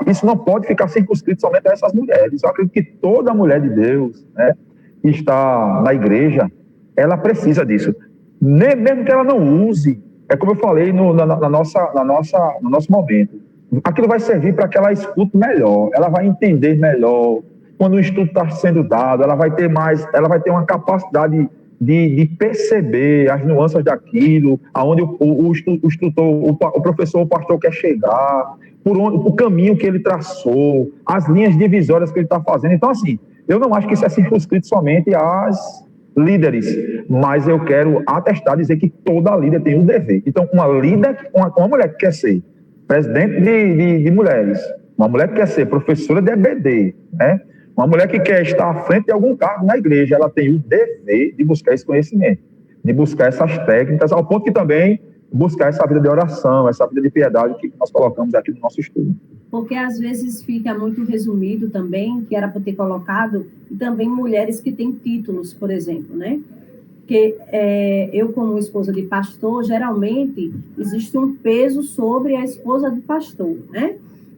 isso não pode ficar circunscrito somente a essas mulheres. Eu acredito que toda mulher de Deus, né, que está na igreja, ela precisa disso. Mesmo que ela não use, é como eu falei no nosso momento, aquilo vai servir para que ela escute melhor, ela vai entender melhor. Quando o estudo está sendo dado, ela vai ter uma capacidade de perceber as nuances daquilo, aonde o instrutor, o professor, o pastor quer chegar, o caminho que ele traçou, as linhas divisórias que ele está fazendo. Então, assim, eu não acho que isso é circunscrito somente às líderes, mas eu quero atestar, dizer que toda líder tem um dever. Então, uma mulher que quer ser presidente de mulheres, uma mulher que quer ser professora de EBD, né? Uma mulher que quer estar à frente de algum cargo na igreja, ela tem o dever de buscar esse conhecimento, de buscar essas técnicas, ao ponto que também buscar essa vida de oração, essa vida de piedade que nós colocamos aqui no nosso estudo. porque às vezes fica muito resumido também, que era para ter colocado, e também mulheres que têm títulos, por exemplo, né? Que eu, como esposa de pastor, geralmente existe um peso sobre a esposa de pastor, né?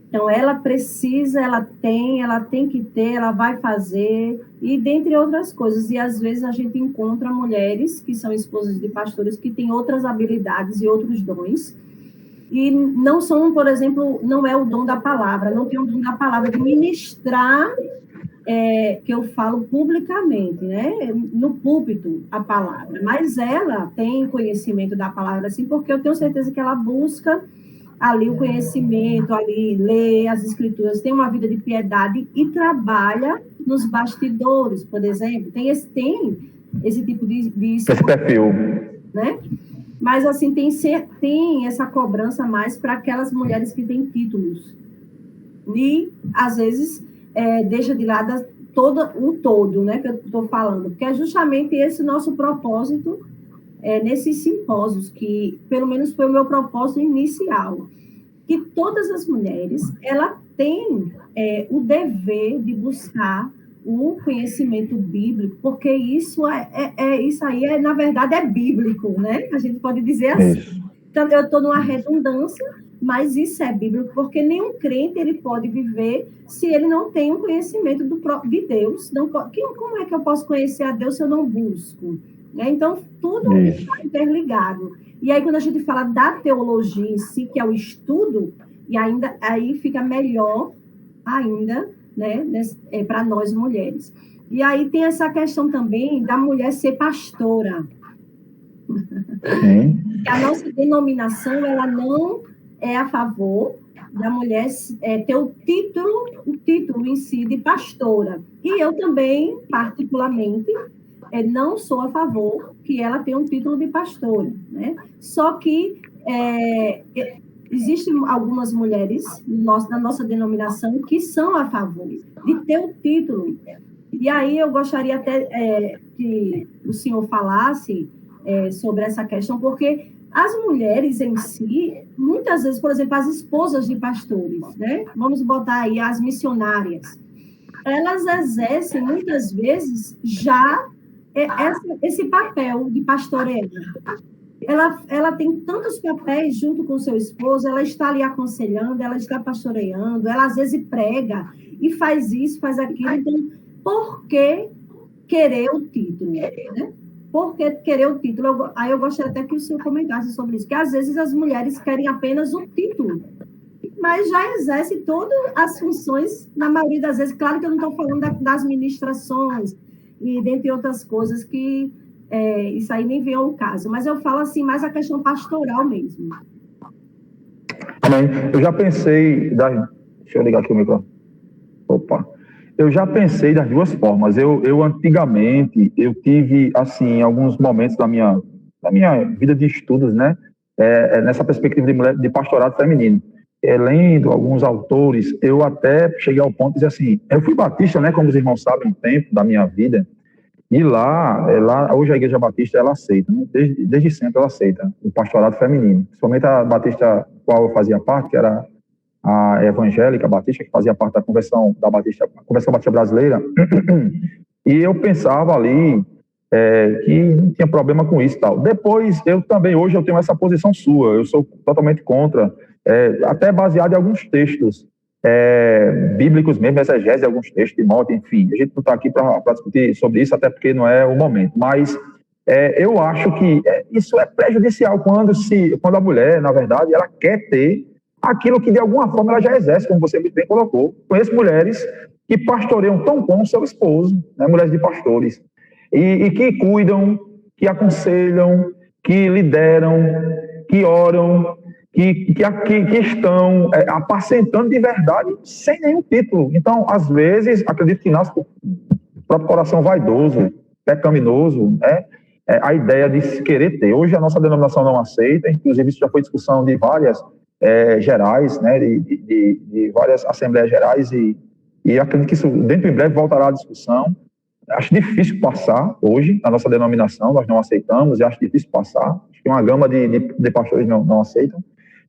Então, ela precisa, ela tem que ter, ela vai fazer, e dentre outras coisas. E, às vezes, a gente encontra mulheres que são esposas de pastores que têm outras habilidades e outros dons, e não são, por exemplo, não é o dom da palavra, não tem o dom da palavra de ministrar, que eu falo publicamente, né? No púlpito, a palavra. Mas ela tem conhecimento da palavra, assim, porque eu tenho certeza que ela busca ali o conhecimento, ali lê as escrituras, tem uma vida de piedade e trabalha nos bastidores, por exemplo. Tem esse tipo de Esse perfil. né? Mas, assim, tem essa cobrança mais para aquelas mulheres que têm títulos. E, às vezes, deixa de lado o todo, né, que eu estou falando, porque é justamente esse nosso propósito nesses simpósios, que pelo menos foi o meu propósito inicial, que todas as mulheres, ela tem o dever de buscar o conhecimento bíblico, porque isso aí, na verdade, é bíblico, né? A gente pode dizer assim. Então, eu estou numa redundância, mas isso é bíblico, porque nenhum crente ele pode viver se ele não tem um conhecimento de Deus. Não, como é que eu posso conhecer a Deus se eu não busco? Então, tudo está interligado. E aí, quando a gente fala da teologia em si, que é o estudo, e aí fica melhor ainda, né, para nós mulheres. E aí tem essa questão também da mulher ser pastora. A nossa denominação, ela não é a favor da mulher ter o título em si de pastora. E eu também, particularmente, não sou a favor que ela tenha um título de pastora, né? Só que existem algumas mulheres na nossa denominação que são a favor de ter o título. E aí eu gostaria até que o senhor falasse sobre essa questão, porque as mulheres em si, muitas vezes, por exemplo, as esposas de pastores, né? Vamos botar aí as missionárias, elas exercem muitas vezes já esse papel de pastoreio. Ela tem tantos papéis junto com o seu esposo, ela está ali aconselhando, ela está pastoreando, ela às vezes prega e faz isso, faz aquilo. Então, por que querer o título? Né? Por que querer o título? Aí eu gostaria até que o senhor comentasse sobre isso, que às vezes as mulheres querem apenas o título, mas já exerce todas as funções, na maioria das vezes. Claro que eu não estou falando das ministrações, e dentre outras coisas que isso aí nem vem ao caso, mas eu falo assim, mais a questão pastoral mesmo. Eu já pensei, deixa eu ligar aqui o microfone. Eu já pensei das duas formas. Eu antigamente, eu tive, assim, alguns momentos da minha vida de estudos, né, nessa perspectiva de pastorado feminino. Lendo alguns autores, eu até cheguei ao ponto de dizer assim, eu fui batista, né, como os irmãos sabem, um tempo da minha vida, e lá hoje a Igreja Batista, ela aceita, né? Desde sempre ela aceita o pastorado feminino, principalmente a Batista, qual eu fazia parte, que era a evangélica Batista, que fazia parte da Convenção Batista Brasileira, e eu pensava ali que não tinha problema com isso e tal. Depois, hoje eu tenho essa posição sua, eu sou totalmente contra, até baseado em alguns textos bíblicos mesmo, exegese de alguns textos de Timóteo, enfim. A gente não está aqui para discutir sobre isso, até porque não é o momento, mas eu acho que isso é prejudicial quando a mulher, na verdade, ela quer ter aquilo que de alguma forma ela já exerce, como você muito bem colocou. Conheço mulheres que pastoreiam tão bom o seu esposo, né, mulheres de pastores, e que cuidam, que aconselham, que lideram, que oram, que estão apacentando de verdade, sem nenhum título. Então, às vezes, acredito que nasce do próprio coração vaidoso, pecaminoso, né? A ideia de se querer ter. Hoje a nossa denominação não aceita, inclusive isso já foi discussão de várias gerais, né? De várias assembleias gerais, e acredito que isso dentro em breve voltará à discussão. Acho difícil passar hoje na nossa denominação, nós não aceitamos, e acho difícil passar. Acho que uma gama de pastores não aceitam.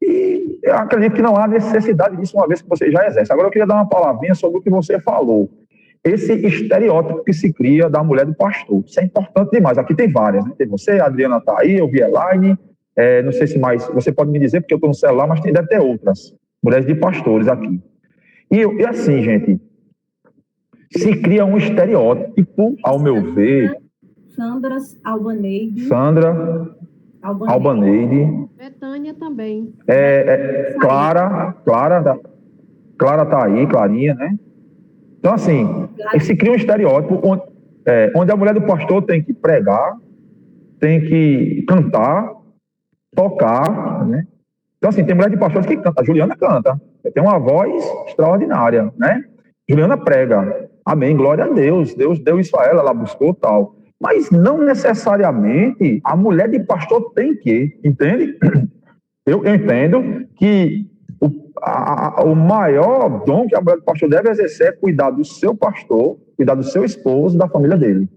E eu acredito que não há necessidade disso, uma vez que você já exerce. Agora eu queria dar uma palavrinha sobre o que você falou. Esse estereótipo que se cria da mulher do pastor. Isso é importante demais. Aqui tem várias, né? Tem você, a Adriana está aí, eu vi a Elaine, não sei se mais, você pode me dizer, porque eu estou no celular, mas deve ter outras mulheres de pastores aqui. E assim, gente, se cria um estereótipo, ao meu ver. Sandra Albaneide. Sandra Albaneide. Betânia também. Clara está aí, Clarinha, né? Então, assim, se cria um estereótipo onde a mulher do pastor tem que pregar, tem que cantar, tocar, né? Então, assim, tem mulher de pastores que canta. A Juliana canta. Tem uma voz extraordinária, né? Juliana prega. Amém, glória a Deus. Deus deu isso a ela, ela buscou tal. Mas não necessariamente a mulher de pastor tem que, entende? Eu entendo que o maior dom que a mulher do pastor deve exercer é cuidar do seu pastor, cuidar do seu esposo, da família dele.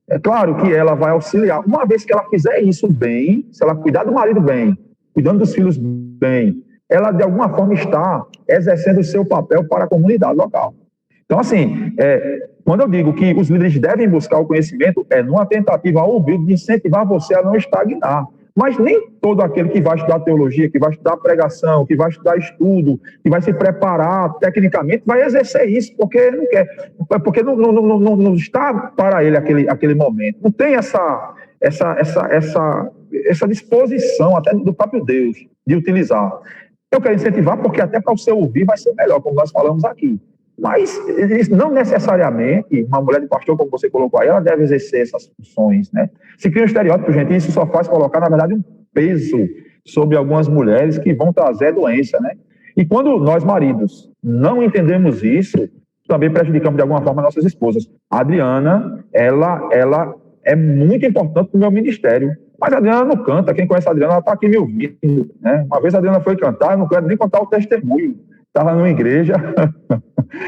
É claro que ela vai auxiliar. Uma vez que ela fizer isso bem, se ela cuidar do marido bem, cuidando dos filhos bem, ela de alguma forma está exercendo o seu papel para a comunidade local. Então, assim, quando eu digo que os líderes devem buscar o conhecimento, é numa tentativa humilde de incentivar você a não estagnar. Mas nem todo aquele que vai estudar teologia, que vai estudar pregação, que vai estudar estudo, que vai se preparar tecnicamente, vai exercer isso, porque não quer, porque não está para ele aquele momento. Não tem essa disposição até do próprio Deus de utilizar. Eu quero incentivar porque até para o seu ouvir vai ser melhor, como nós falamos aqui. Mas não necessariamente uma mulher de pastor, como você colocou aí, ela deve exercer essas funções, né? Se cria um estereótipo, gente, isso só faz colocar, na verdade, um peso sobre algumas mulheres que vão trazer doença, né? E quando nós, maridos, não entendemos isso, também prejudicamos de alguma forma nossas esposas. A Adriana, ela é muito importante para o meu ministério. Mas a Adriana não canta. Quem conhece a Adriana, ela está aqui me ouvindo, né? Uma vez a Adriana foi cantar, eu não quero nem contar o testemunho. Estava numa igreja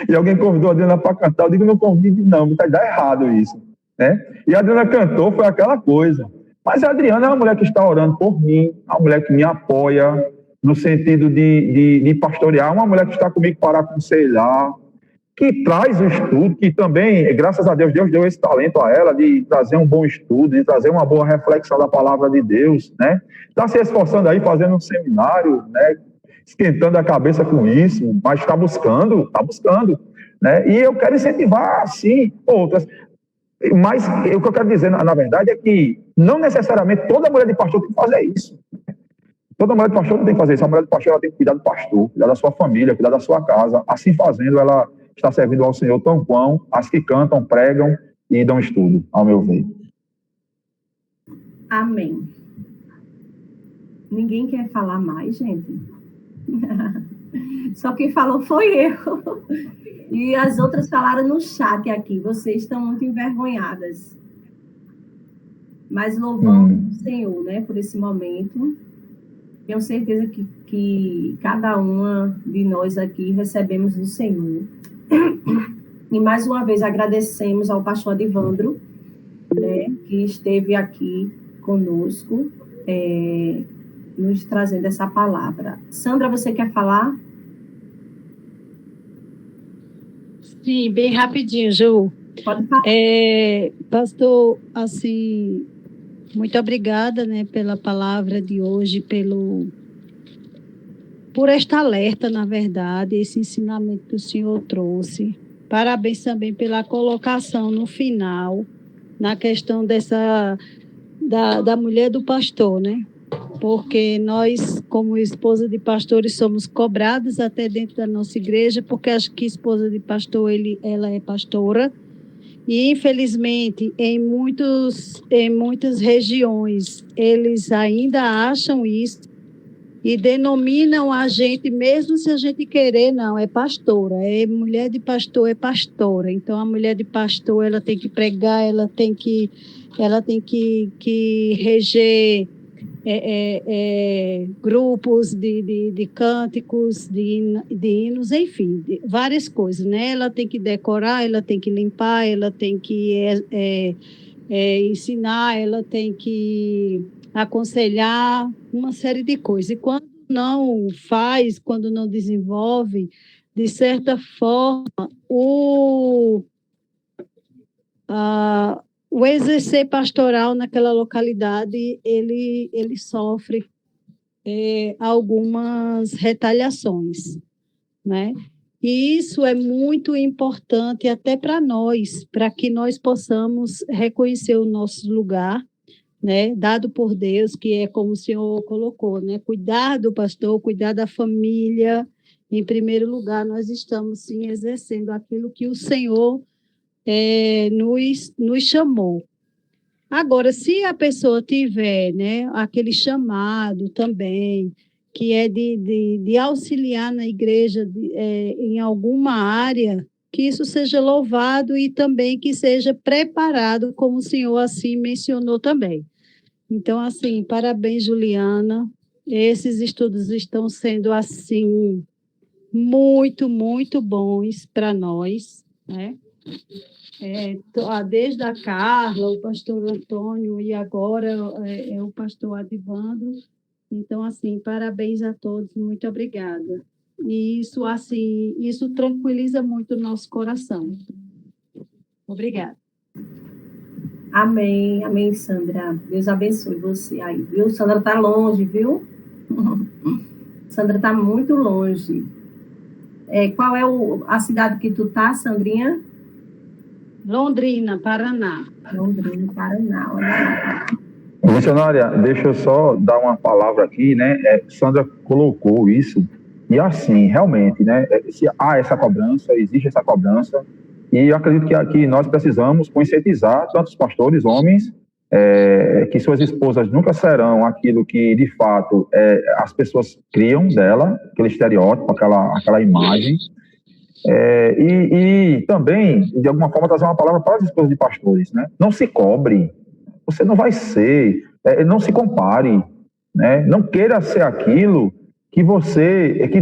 e alguém convidou a Adriana para cantar. Eu digo, não convide não, vai dar errado isso, né? E a Adriana cantou, foi aquela coisa. Mas a Adriana é uma mulher que está orando por mim, uma mulher que me apoia no sentido de pastorear, uma mulher que está comigo para aconselhar, que traz o estudo, que também, graças a Deus, Deus deu esse talento a ela de trazer um bom estudo, de trazer uma boa reflexão da palavra de Deus, né? Está se esforçando aí, fazendo um seminário, né? Esquentando a cabeça com isso, mas está buscando, né? E eu quero incentivar, sim, outras. Mas o que eu quero dizer, na verdade, é que não necessariamente toda mulher de pastor tem que fazer isso. Toda mulher de pastor não tem que fazer isso. A mulher de pastor ela tem que cuidar do pastor, cuidar da sua família, cuidar da sua casa. Assim fazendo, ela está servindo ao Senhor tão quão as que cantam, pregam e dão estudo, ao meu ver. Amém. Ninguém quer falar mais, gente? Só quem falou foi eu. E as outras falaram no chat aqui. Vocês estão muito envergonhadas. Mas louvamos o Senhor, né, por esse momento. Tenho certeza que cada uma de nós aqui recebemos do Senhor. E mais uma vez agradecemos ao pastor Adivandro, né, que esteve aqui conosco, nos trazendo essa palavra. Sandra, você quer falar? Sim, bem rapidinho, Ju. Pode falar. Pastor, assim, muito obrigada, né, pela palavra de hoje, por esta alerta, na verdade, esse ensinamento que o senhor trouxe. Parabéns também pela colocação no final, na questão da mulher do pastor, né? Porque nós, como esposa de pastores, somos cobradas até dentro da nossa igreja, porque acho que esposa de pastor, ela é pastora, e infelizmente em muitas regiões eles ainda acham isso e denominam a gente, mesmo se a gente querer, não, é pastora, mulher de pastor é pastora. Então a mulher de pastor, ela tem que pregar, ela tem que reger grupos de cânticos, de hinos, enfim, várias coisas, né? Ela tem que decorar, ela tem que limpar, ela tem que ensinar, ela tem que aconselhar, uma série de coisas. E quando não faz, quando não desenvolve, de certa forma, o exercer pastoral naquela localidade, ele sofre algumas retaliações, né? E isso é muito importante até para nós, para que nós possamos reconhecer o nosso lugar, né, dado por Deus, que é como o senhor colocou, né, cuidar do pastor, cuidar da família. Em primeiro lugar, nós estamos, sim, exercendo aquilo que o Senhor nos chamou. Agora, se a pessoa tiver, né, aquele chamado também, que é de auxiliar na igreja em alguma área, que isso seja louvado e também que seja preparado, como o senhor assim mencionou também. Então, assim, parabéns, Juliana. Esses estudos estão sendo, assim, muito, muito bons para nós, né? Desde a Carla, o pastor Antônio e agora o pastor Adivando. Então, assim, parabéns a todos, muito obrigada. E isso, assim, isso tranquiliza muito o nosso coração. Obrigada. Amém, amém, Sandra. Deus abençoe você aí, viu? Sandra está longe, viu? Sandra está muito longe. Qual é a cidade que tu tá, Sandrinha? Londrina, Paraná. Londrina, Paraná, olha lá. Missionária, deixa eu só dar uma palavra aqui, né? Sandra colocou isso, e assim, realmente, né? Se há essa cobrança, existe essa cobrança, e eu acredito que aqui nós precisamos conscientizar tanto os pastores, homens, que suas esposas nunca serão aquilo que, de fato, as pessoas criam dela, aquele estereótipo, aquela imagem, e também, de alguma forma, trazer uma palavra para as esposas de pastores, né? Não se cobre, você não vai ser, não se compare, né? Não queira ser aquilo que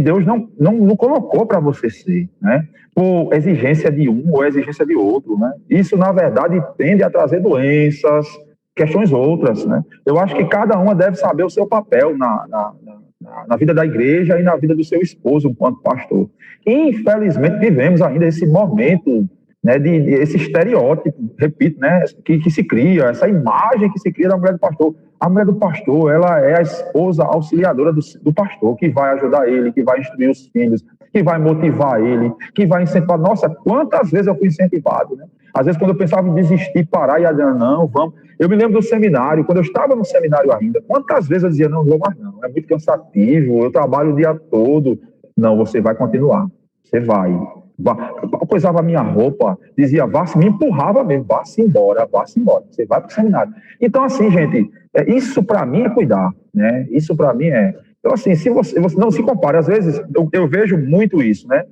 Deus não colocou para você ser, né? Por exigência de um ou exigência de outro, né? Isso, na verdade, tende a trazer doenças, questões outras, né? Eu acho que cada uma deve saber o seu papel na vida da igreja e na vida do seu esposo enquanto pastor. Infelizmente, vivemos ainda esse momento, né, esse estereótipo, repito, né, que se cria, essa imagem que se cria da mulher do pastor. A mulher do pastor, ela é a esposa auxiliadora do pastor, que vai ajudar ele, que vai instruir os filhos, que vai motivar ele, que vai incentivar. Nossa, quantas vezes eu fui incentivado, né? Às vezes, quando eu pensava em desistir, parar e Adriana, não, vamos. Eu me lembro do seminário, quando eu estava no seminário ainda, quantas vezes eu dizia, não vou mais não, é muito cansativo, eu trabalho o dia todo. Não, você vai continuar, você vai. Eu coisava a minha roupa, dizia, me empurrava mesmo, vá-se embora, você vai para o seminário. Então, assim, gente, isso para mim é cuidar, né? Isso para mim é... Então, assim, se você não se compare, às vezes, eu vejo muito isso, né?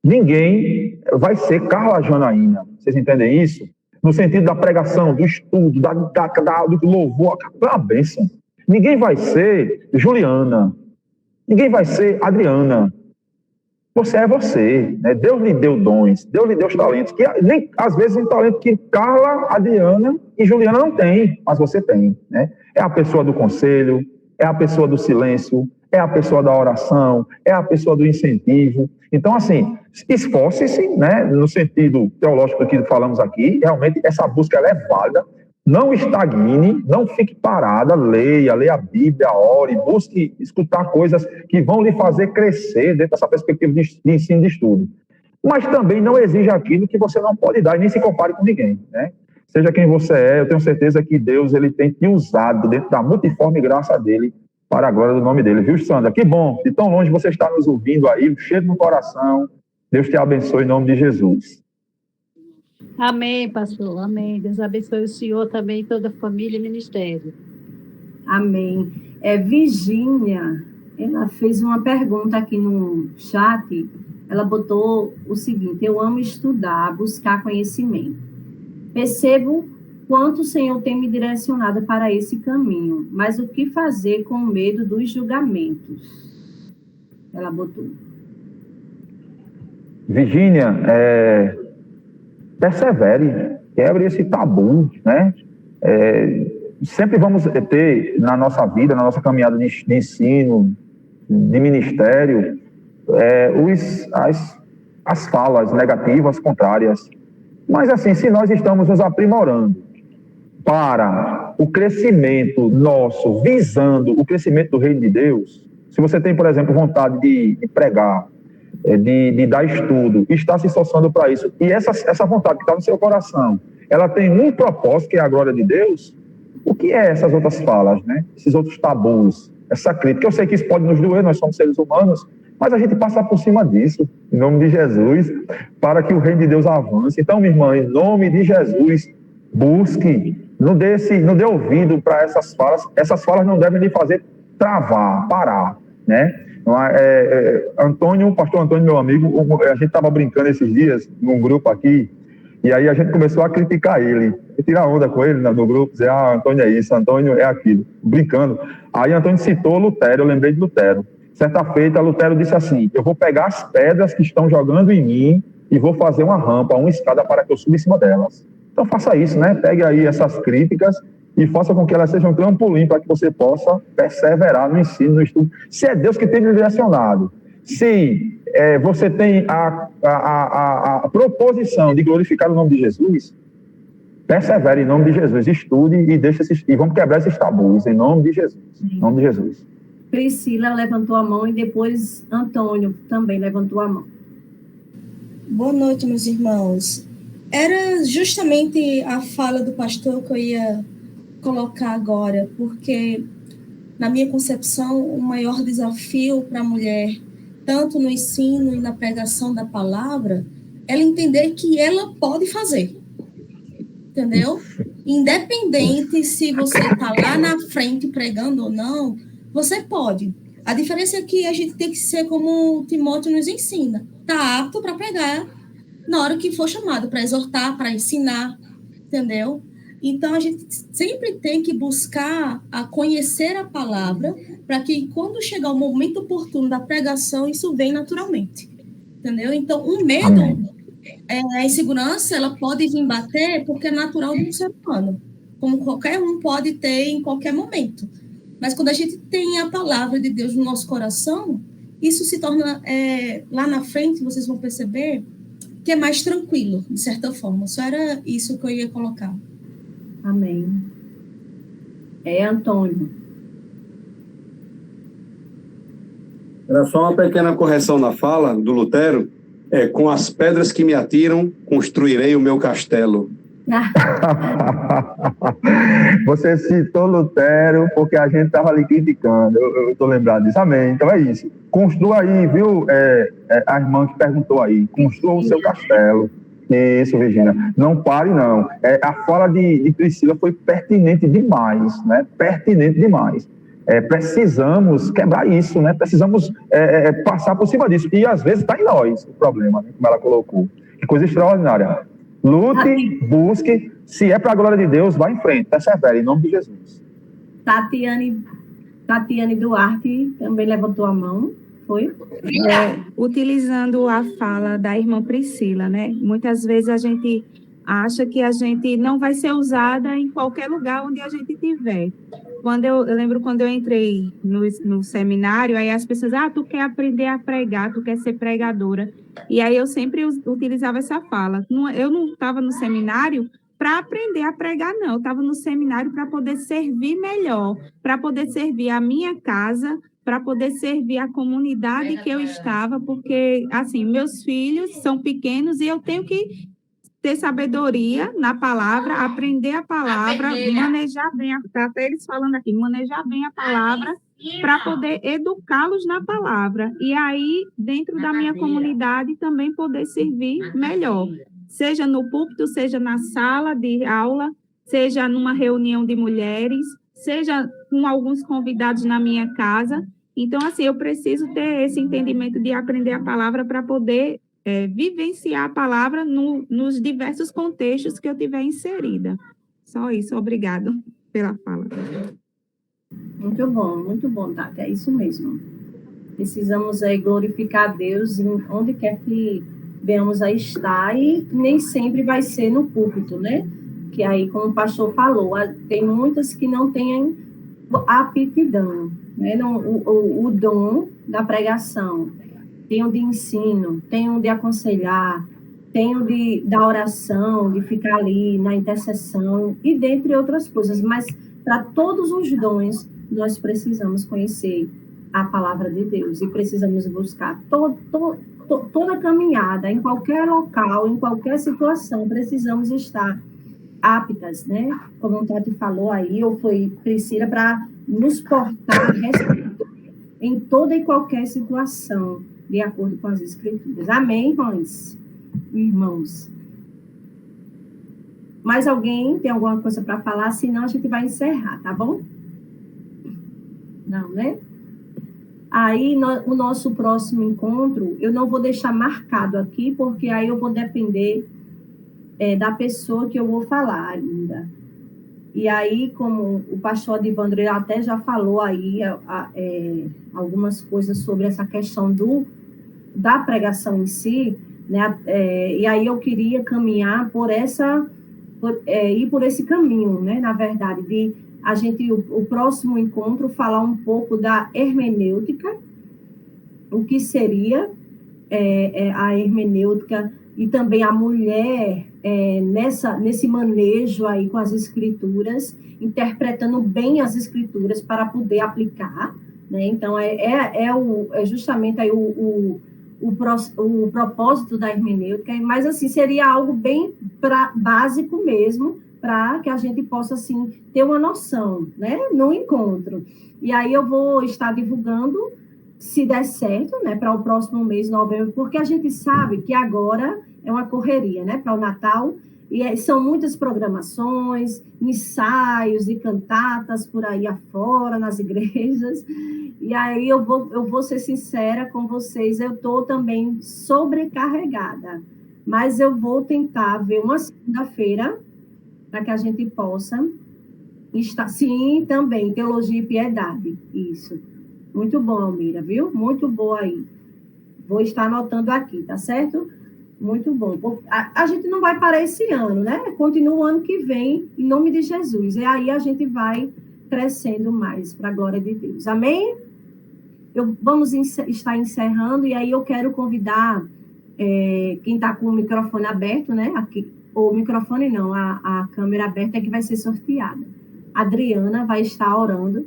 Ninguém vai ser Carla Janaína, vocês entendem isso? No sentido da pregação, do estudo, do louvor, é uma bênção. Ninguém vai ser Juliana, ninguém vai ser Adriana. Você é você, né? Deus lhe deu dons, Deus lhe deu os talentos, que nem, às vezes um talento que Carla, Adriana e Juliana não tem, mas você tem, né? É a pessoa do conselho, é a pessoa do silêncio, é a pessoa da oração, é a pessoa do incentivo. Então, assim, esforce-se, né? No sentido teológico que falamos aqui, realmente essa busca ela é válida. Não estagne, não fique parada, leia a Bíblia, ore, busque escutar coisas que vão lhe fazer crescer dentro dessa perspectiva de ensino e de estudo. Mas também não exija aquilo que você não pode dar e nem se compare com ninguém, né? Seja quem você é, eu tenho certeza que Deus ele tem te usado dentro da multiforme graça dele para a glória do nome dele, viu, Sandra? Que bom, de tão longe você está nos ouvindo aí, cheio no coração. Deus te abençoe em nome de Jesus. Amém, pastor. Amém. Deus abençoe o senhor também, toda a família e ministério. Amém. Virgínia, ela fez uma pergunta aqui no chat. Ela botou o seguinte: eu amo estudar, buscar conhecimento. Percebo quanto o Senhor tem me direcionado para esse caminho, mas o que fazer com medo dos julgamentos? Ela botou. Virgínia, persevere, quebre esse tabu, né? Sempre vamos ter na nossa vida, na nossa caminhada de ensino, de ministério, as falas negativas, contrárias. Mas, assim, se nós estamos nos aprimorando para o crescimento nosso, visando o crescimento do reino de Deus, se você tem, por exemplo, vontade de pregar, de dar estudo, está se esforçando para isso, e essa vontade que está no seu coração, ela tem um propósito, que é a glória de Deus, o que é essas outras falas, né? Esses outros tabus, essa crítica? Eu sei que isso pode nos doer, nós somos seres humanos, mas a gente passa por cima disso, em nome de Jesus, para que o reino de Deus avance. Então, minha irmã, em nome de Jesus, busque, não dê ouvido para essas falas não devem lhe fazer travar, parar, né? Pastor Antônio, meu amigo, a gente estava brincando esses dias num grupo aqui, e aí a gente começou a criticar ele, e tirar onda com ele no grupo, dizer, Antônio é isso, Antônio é aquilo, brincando. Aí Antônio citou Lutero, eu lembrei de Lutero. Certa feita, Lutero disse assim, eu vou pegar as pedras que estão jogando em mim e vou fazer uma rampa, uma escada para que eu suba em cima delas. Então faça isso, né? Pegue aí essas críticas e faça com que elas sejam um trampolim para que você possa perseverar no ensino, no estudo. Se é Deus que tem lhe direcionado, se você tem a proposição de glorificar o nome de Jesus, persevere em nome de Jesus, estude e vamos quebrar esses tabus em nome de Jesus. Em nome de Jesus. Priscila levantou a mão e depois Antônio também levantou a mão. Boa noite, meus irmãos. Era justamente a fala do pastor que eu ia colocar agora, porque, na minha concepção, o maior desafio para a mulher, tanto no ensino e na pregação da palavra, é ela entender que ela pode fazer. Entendeu? Independente se você está lá na frente pregando ou não, você pode. A diferença é que a gente tem que ser como Timóteo nos ensina. Está apto para pregar na hora que for chamado, para exortar, para ensinar, entendeu? Então, a gente sempre tem que buscar a conhecer a palavra para que, quando chegar o momento oportuno da pregação, isso venha naturalmente, entendeu? Então, o medo, a insegurança, ela pode vir bater porque é natural do ser humano, como qualquer um pode ter em qualquer momento. Mas quando a gente tem a palavra de Deus no nosso coração, isso se torna, lá na frente, vocês vão perceber que é mais tranquilo, de certa forma. Só era isso que eu ia colocar. Amém. Antônio. Era só uma pequena correção na fala do Lutero. Com as pedras que me atiram, construirei o meu castelo. Você citou Lutero porque a gente estava ali criticando, eu estou lembrado disso, amém, então é isso, construa aí, viu, a irmã que perguntou aí, construa o seu castelo, isso, Virgínia, não pare não, a fala de Priscila foi pertinente demais, né, pertinente demais, precisamos quebrar isso, né, precisamos passar por cima disso, e às vezes está em nós o problema, né, como ela colocou, que coisa extraordinária. Lute, busque, se é para a glória de Deus, vá em frente, persevere, em nome de Jesus. Tatiane Duarte também levantou a mão, foi? Utilizando a fala da irmã Priscila, né? Muitas vezes a gente acha que a gente não vai ser usada em qualquer lugar onde a gente estiver. Eu lembro quando eu entrei no seminário, aí as pessoas, tu quer aprender a pregar, tu quer ser pregadora. E aí eu sempre utilizava essa fala. Eu não estava no seminário para aprender a pregar, não. Eu estava no seminário para poder servir melhor, para poder servir a minha casa, para poder servir a comunidade que eu estava, porque, assim, meus filhos são pequenos e eu tenho que ter sabedoria na palavra, aprender a palavra, manejar bem, até eles falando aqui, manejar bem a palavra para poder educá-los na palavra. E aí, dentro da minha comunidade, também poder servir melhor. Seja no púlpito, seja na sala de aula, seja numa reunião de mulheres, seja com alguns convidados na minha casa. Então, assim, eu preciso ter esse entendimento de aprender a palavra para poder vivenciar a palavra nos diversos contextos que eu tiver inserida. Só isso, obrigado pela fala. Muito bom, Tati, é isso mesmo. Precisamos glorificar a Deus em onde quer que venhamos a estar, e nem sempre vai ser no púlpito, né? Que aí, como o pastor falou, tem muitas que não têm a aptidão, né? O dom da pregação, tem o de ensino, tem o de aconselhar, tem o da oração, de ficar ali na intercessão, e dentre outras coisas. Mas para todos os dons, nós precisamos conhecer a palavra de Deus e precisamos buscar toda caminhada, em qualquer local, em qualquer situação, precisamos estar aptas, né? Como o Tati falou aí, ou foi Priscila, para nos portar em toda e qualquer situação, de acordo com as Escrituras. Amém, irmãos? Mais alguém tem alguma coisa para falar? Senão a gente vai encerrar, tá bom? Não, né? Aí, o nosso próximo encontro, eu não vou deixar marcado aqui, porque aí eu vou depender da pessoa que eu vou falar ainda. E aí, como o pastor Adivandro até já falou aí algumas coisas sobre essa questão da pregação em si, né? E aí eu queria caminhar ir por esse caminho, né? Na verdade, de a gente, o próximo encontro, falar um pouco da hermenêutica, o que seria a hermenêutica, e também a mulher nesse manejo aí com as escrituras, interpretando bem as escrituras para poder aplicar, né? Então, é justamente aí o propósito da hermenêutica, mas, assim, seria algo bem básico mesmo, para que a gente possa, assim, ter uma noção, né, no encontro. E aí eu vou estar divulgando, se der certo, né, para o próximo mês, novembro, porque a gente sabe que agora é uma correria, né, para o Natal, e são muitas programações, ensaios e cantatas por aí afora, nas igrejas, e aí eu vou ser sincera com vocês, eu estou também sobrecarregada, mas eu vou tentar ver uma segunda-feira, para que a gente possa estar... Sim, também, teologia e piedade, isso. Muito bom, Almira, viu? Muito boa aí. Vou estar anotando aqui, tá certo? Muito bom. A gente não vai parar esse ano, né? Continua o ano que vem, em nome de Jesus. E aí a gente vai crescendo mais, para a glória de Deus. Amém? Vamos estar encerrando, e aí eu quero convidar quem está com o microfone aberto, né? Aqui, ou o microfone não, a câmera aberta é que vai ser sorteada. A Adriana vai estar orando,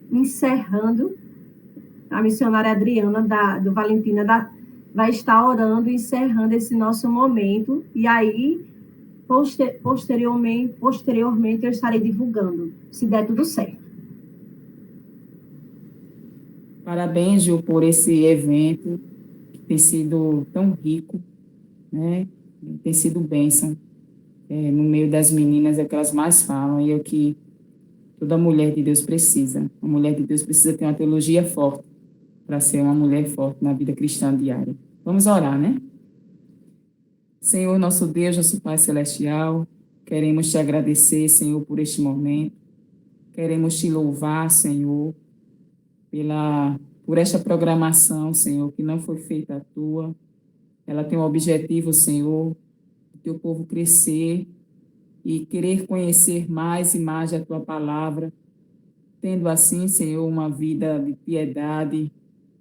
encerrando, a missionária Adriana do Valentina vai estar orando, encerrando esse nosso momento, e aí, posteriormente eu estarei divulgando, se der tudo certo. Parabéns, Ju, por esse evento, que tem sido tão rico, né? Tem sido bênção no meio das meninas, é o que elas mais falam, e é o que toda mulher de Deus precisa. A mulher de Deus precisa ter uma teologia forte para ser uma mulher forte na vida cristã diária. Vamos orar, né? Senhor, nosso Deus, nosso Pai Celestial, queremos te agradecer, Senhor, por este momento. Queremos te louvar, Senhor, por esta programação, Senhor, que não foi feita à toa. Ela tem o objetivo, Senhor, do teu povo crescer e querer conhecer mais e mais a tua palavra, tendo assim, Senhor, uma vida de piedade,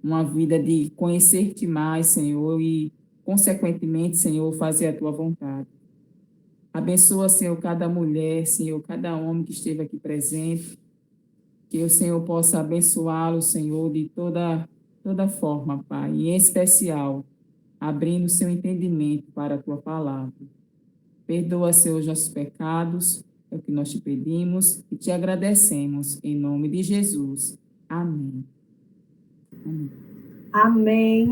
uma vida de conhecer-te mais, Senhor, e, consequentemente, Senhor, fazer a tua vontade. Abençoa, Senhor, cada mulher, Senhor, cada homem que esteve aqui presente, que o Senhor possa abençoá-lo, Senhor, de toda forma, Pai, e em especial, abrindo o seu entendimento para a tua palavra. Perdoa, Senhor, os nossos pecados, é o que nós te pedimos e te agradecemos, em nome de Jesus. Amém. Amém.